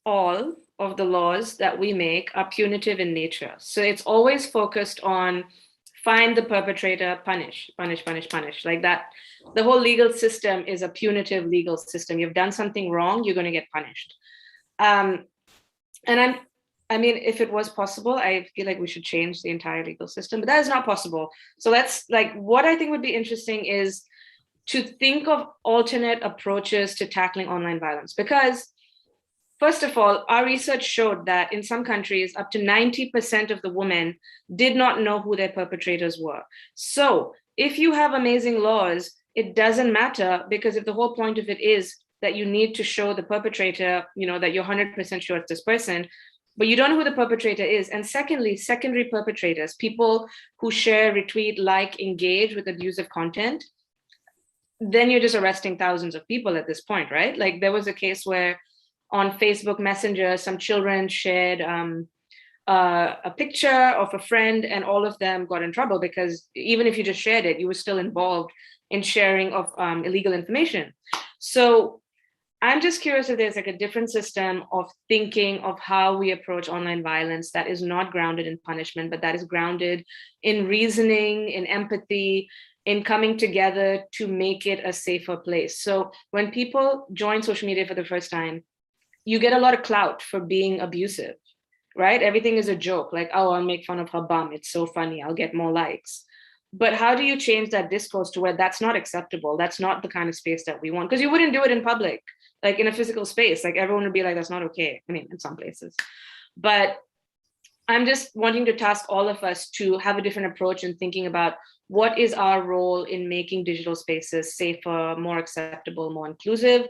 all of the laws that we make are punitive in nature. So it's always focused on find the perpetrator, punish. Like that, the whole legal system is a punitive legal system. You've done something wrong, you're going to get punished. And I mean, if it was possible, I feel like we should change the entire legal system, but that is not possible. So that's like, what I think would be interesting is to think of alternate approaches to tackling online violence, because first of all, our research showed that in some countries, up to 90% of the women did not know who their perpetrators were. So if you have amazing laws, it doesn't matter, because if the whole point of it is that you need to show the perpetrator, you know, that you're 100% sure it's this person, but you don't know who the perpetrator is. And secondly, secondary perpetrators, people who share, retweet, like, engage with abusive content, then you're just arresting thousands of people at this point, right? Like there was a case where on Facebook Messenger, some children shared a picture of a friend and all of them got in trouble because even if you just shared it, you were still involved in sharing of illegal information. So I'm just curious if there's like a different system of thinking of how we approach online violence that is not grounded in punishment, but that is grounded in reasoning, in empathy, in coming together to make it a safer place. So when people join social media for the first time, you get a lot of clout for being abusive, right? Everything is a joke, like, oh, I'll make fun of her bum. It's so funny. I'll get more likes. But how do you change that discourse to where that's not acceptable? That's not the kind of space that we want, because you wouldn't do it in public. Like in a physical space, like everyone would be like, that's not okay. I mean, in some places. But I'm just wanting to task all of us to have a different approach in thinking about what is our role in making digital spaces safer, more acceptable, more inclusive,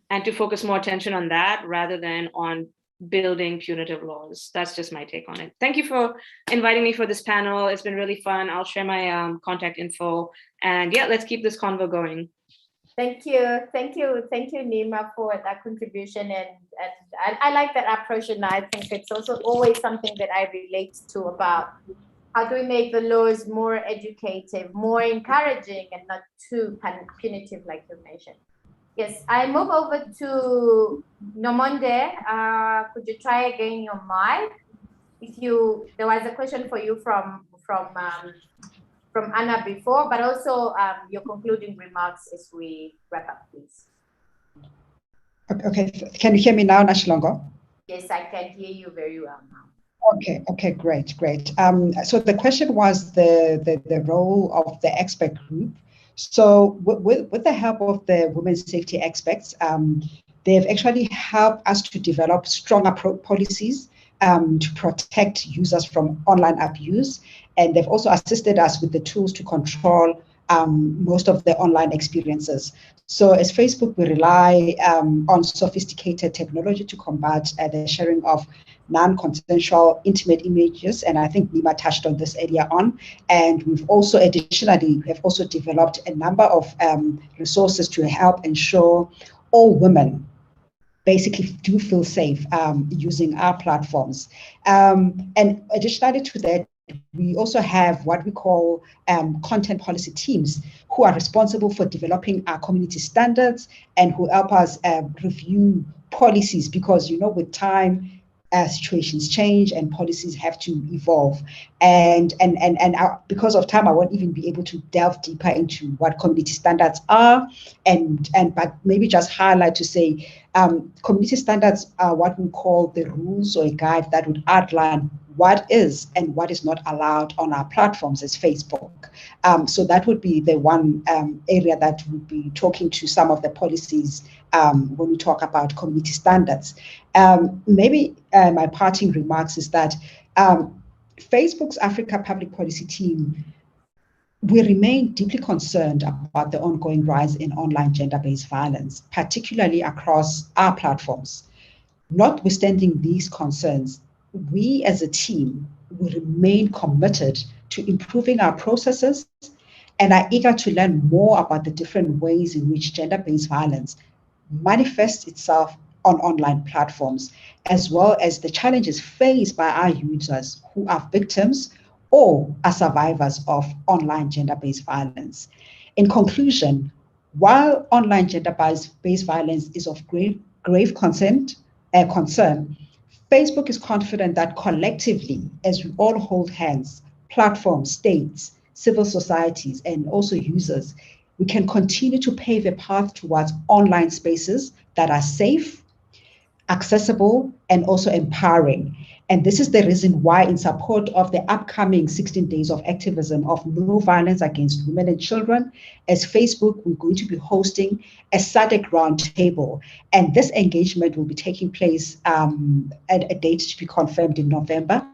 and to focus more attention on that rather than on building punitive laws. That's just my take on it. Thank you for inviting me for this panel. It's been really fun. I'll share my contact info. And yeah, let's keep this convo going. Thank you, Nima, for that contribution, and I like that approach, and I think it's also always something that I relate to about how do we make the laws more educative, more encouraging, and not too punitive, like you mentioned. Yes, I move over to Nomonde. Could you try again your mic? There was a question for you from Anna before, but also your concluding remarks as we wrap up, please. Okay, can you hear me now, Nashilongo? Yes, I can hear you very well now. Okay, great. So the question was the role of the expert group. So with the help of the women's safety experts, they've actually helped us to develop stronger policies to protect users from online abuse. And they've also assisted us with the tools to control most of the online experiences. So as Facebook, we rely on sophisticated technology to combat the sharing of non-consensual intimate images. And I think Nima touched on this earlier on. And we've also additionally have also developed a number of resources to help ensure all women basically do feel safe using our platforms. And additionally to that, we also have what we call content policy teams who are responsible for developing our community standards and who help us review policies, because, you know, with time, situations change and policies have to evolve. And because of time, I won't even be able to delve deeper into what community standards are, but maybe just highlight to say community standards are what we call the rules or a guide that would outline what is and what is not allowed on our platforms as Facebook. So that would be the one area that would be talking to some of the policies when we talk about community standards. Maybe my parting remarks is that Facebook's Africa Public Policy team, we remain deeply concerned about the ongoing rise in online gender-based violence, particularly across our platforms. Notwithstanding these concerns, we as a team will remain committed to improving our processes and are eager to learn more about the different ways in which gender-based violence manifests itself on online platforms, as well as the challenges faced by our users who are victims or are survivors of online gender-based violence. In conclusion, while online gender-based violence is of grave concern, Facebook is confident that collectively, as we all hold hands, platforms, states, civil societies, and also users, we can continue to pave a path towards online spaces that are safe, accessible, and also empowering. And this is the reason why, in support of the upcoming 16 days of activism of no violence against women and children, as Facebook, we're going to be hosting a SADC roundtable. And this engagement will be taking place at a date to be confirmed in November.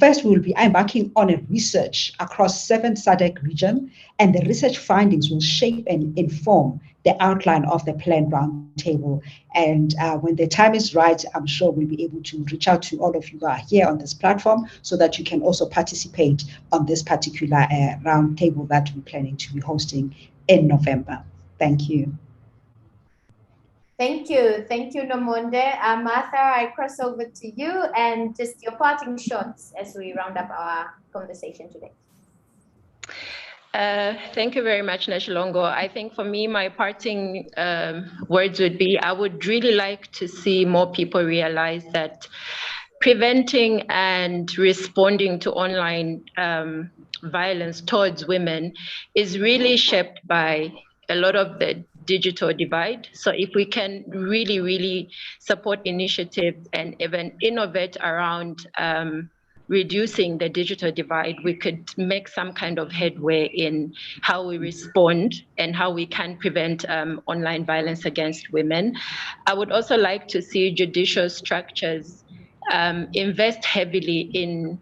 First, we will be embarking on a research across 7 SADC regions, and the research findings will shape and inform the outline of the planned roundtable. And when the time is right, I'm sure we'll be able to reach out to all of you who are here on this platform so that you can also participate on this particular roundtable that we're planning to be hosting in November. Thank you. Thank you. Thank you, Nomonde. Martha, I cross over to you and just your parting shots as we round up our conversation today. Thank you very much, Nashilongo. I think for me, my parting words would be, I would really like to see more people realize that preventing and responding to online violence towards women is really shaped by a lot of the digital divide. So if we can really, really support initiatives and even innovate around reducing the digital divide, we could make some kind of headway in how we respond and how we can prevent online violence against women. I would also like to see judicial structures invest heavily in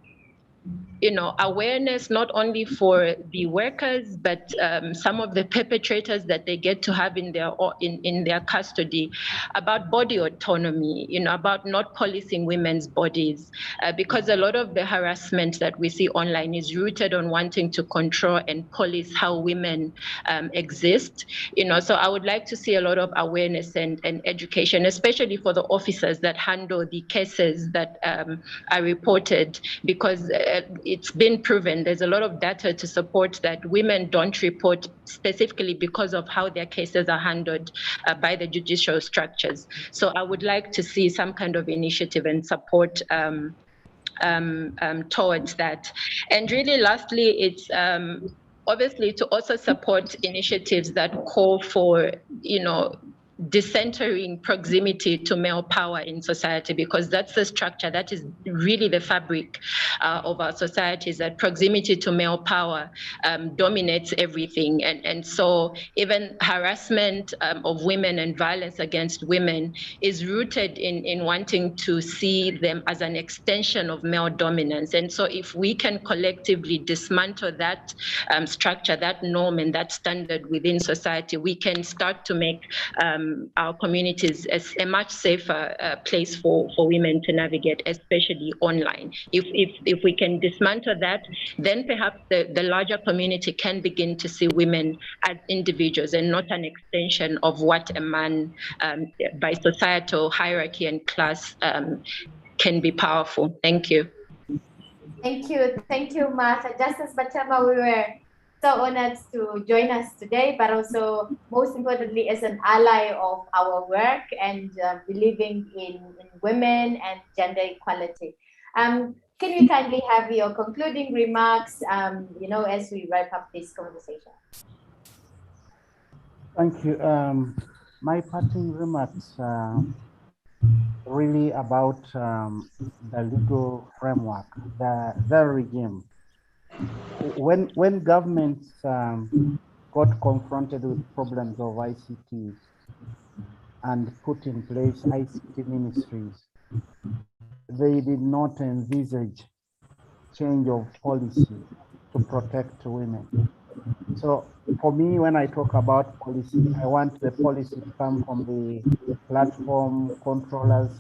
awareness, not only for the workers, but some of the perpetrators that they get to have in their custody, about body autonomy, about not policing women's bodies, because a lot of the harassment that we see online is rooted on wanting to control and police how women exist. So I would like to see a lot of awareness and education, especially for the officers that handle the cases that are reported, because it's been proven, there's a lot of data to support that women don't report specifically because of how their cases are handled by the judicial structures. So I would like to see some kind of initiative and support towards that. And really lastly, it's obviously to also support initiatives that call for, decentering proximity to male power in society, because that's the structure that is really the fabric of our societies, that proximity to male power dominates everything. And so even harassment of women and violence against women is rooted in wanting to see them as an extension of male dominance. And so if we can collectively dismantle that structure, that norm and that standard within society, we can start to make our communities a much safer place for women to navigate, especially online. If we can dismantle that, then perhaps the larger community can begin to see women as individuals and not an extension of what a man, by societal hierarchy and class, can be powerful. Thank you. Thank you, Martha. Justice Batama, we were so honored to join us today, but also most importantly as an ally of our work and believing in women and gender equality. Can we kindly have your concluding remarks, as we wrap up this conversation? Thank you. My parting remarks really about the legal framework, the regime. When governments got confronted with problems of ICT and put in place ICT ministries, they did not envisage change of policy to protect women. So for me, when I talk about policy, I want the policy to come from the platform controllers,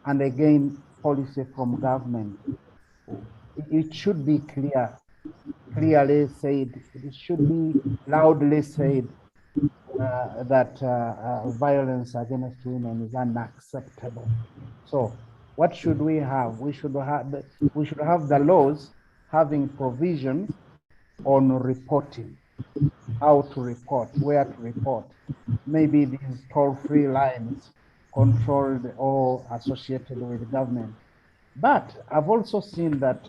and again, policy from government. It should be clearly said, it should be loudly said that violence against women is unacceptable. So what should we have? We should have the laws having provisions on reporting, how to report, where to report. Maybe these toll-free lines controlled or associated with government. But I've also seen that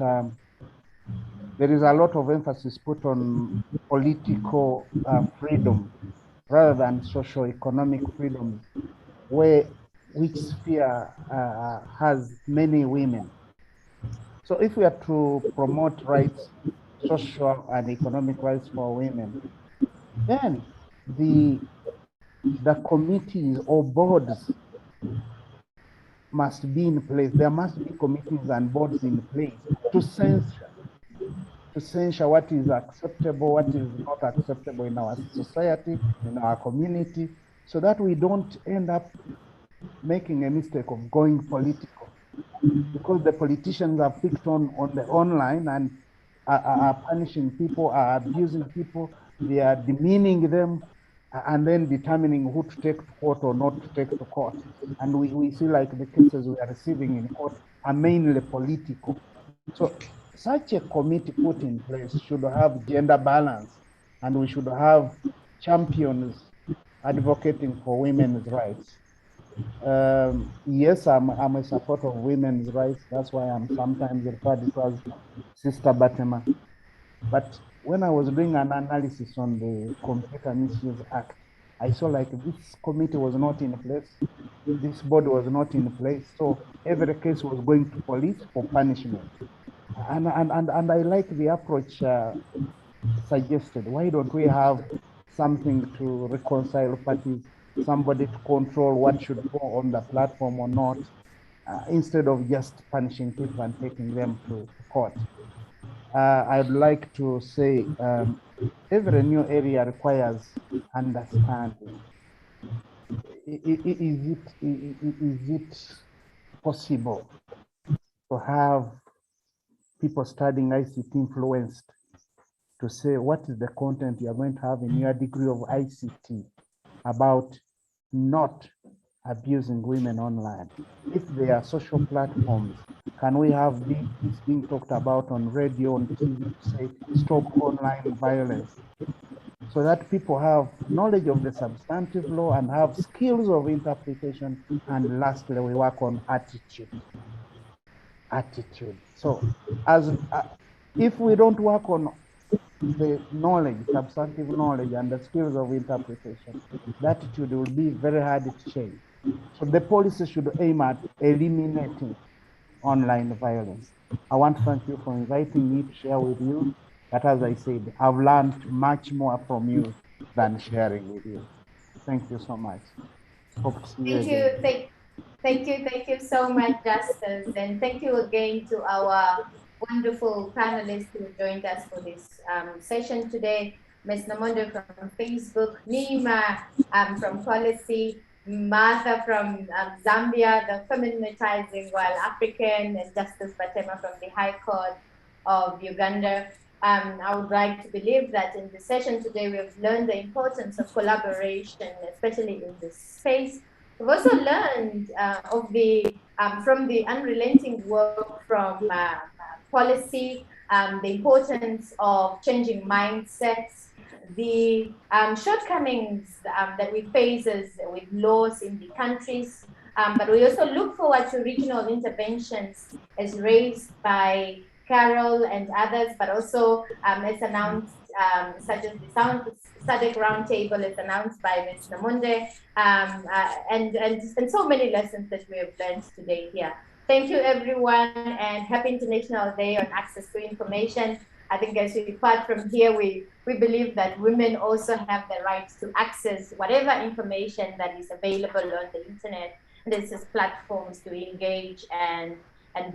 there is a lot of emphasis put on political freedom rather than socio-economic freedom, which sphere has many women. So if we are to promote rights, social and economic rights for women, then the committees or boards must be in place. There must be committees and boards in place to censure what is acceptable, what is not acceptable in our society, in our community, so that we don't end up making a mistake of going political, because the politicians are picked on the online and are punishing people, are abusing people, they are demeaning them. and then determining who to take to court or not to take to court. And we see like the cases we are receiving in court are mainly political. So such a committee put in place should have gender balance, and we should have champions advocating for women's rights. Yes, I'm a supporter of women's rights. That's why I'm sometimes referred to as Sister Batema. But when I was doing an analysis on the Computer Misuse Act, I saw like this committee was not in place, this board was not in place. So every case was going to police for punishment. And I like the approach suggested. Why don't we have something to reconcile parties, somebody to control what should go on the platform or not, instead of just punishing people and taking them to court. I'd like to say every new area requires understanding. Is it possible to have people studying ICT influenced to say what is the content you're going to have in your degree of ICT about not abusing women online? If there are social platforms, can we have this being talked about on radio, on TV to say stop online violence, so that people have knowledge of the substantive law and have skills of interpretation? And lastly, we work on attitude. So if we don't work on the knowledge, substantive knowledge, and the skills of interpretation, the attitude will be very hard to change. So the policy should aim at eliminating online violence. I want to thank you for inviting me to share with you. But as I said, I've learned much more from you than sharing with you. Thank you so much. Hope to see you again. Thank you so much, Justice, and thank you again to our wonderful panelists who joined us for this session today. Ms. Namondo from Facebook, Nima from Policy, Martha from Zambia, the feminizing while African, and Justice Batema from the High Court of Uganda. I would like to believe that in the session today we have learned the importance of collaboration, especially in this space. We've also learned from the unrelenting work from policy, the importance of changing mindsets, the shortcomings that we face with laws in the countries, but we also look forward to regional interventions as raised by Carol and others, but also as announced, such as the SADC Roundtable is announced by Ms. Namunde, and so many lessons that we have learned today here. Thank you, everyone, and happy International Day on Access to Information. I think as we depart from here, we believe that women also have the right to access whatever information that is available on the internet. And this is platforms to engage and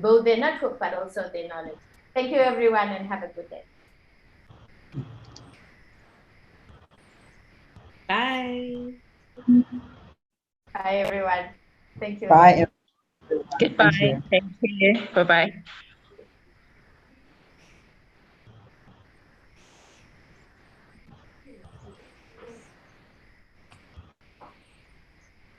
build their network, but also their knowledge. Thank you, everyone, and have a good day. Bye. Bye, everyone. Thank you. Bye. Goodbye. Thank you. Bye-bye.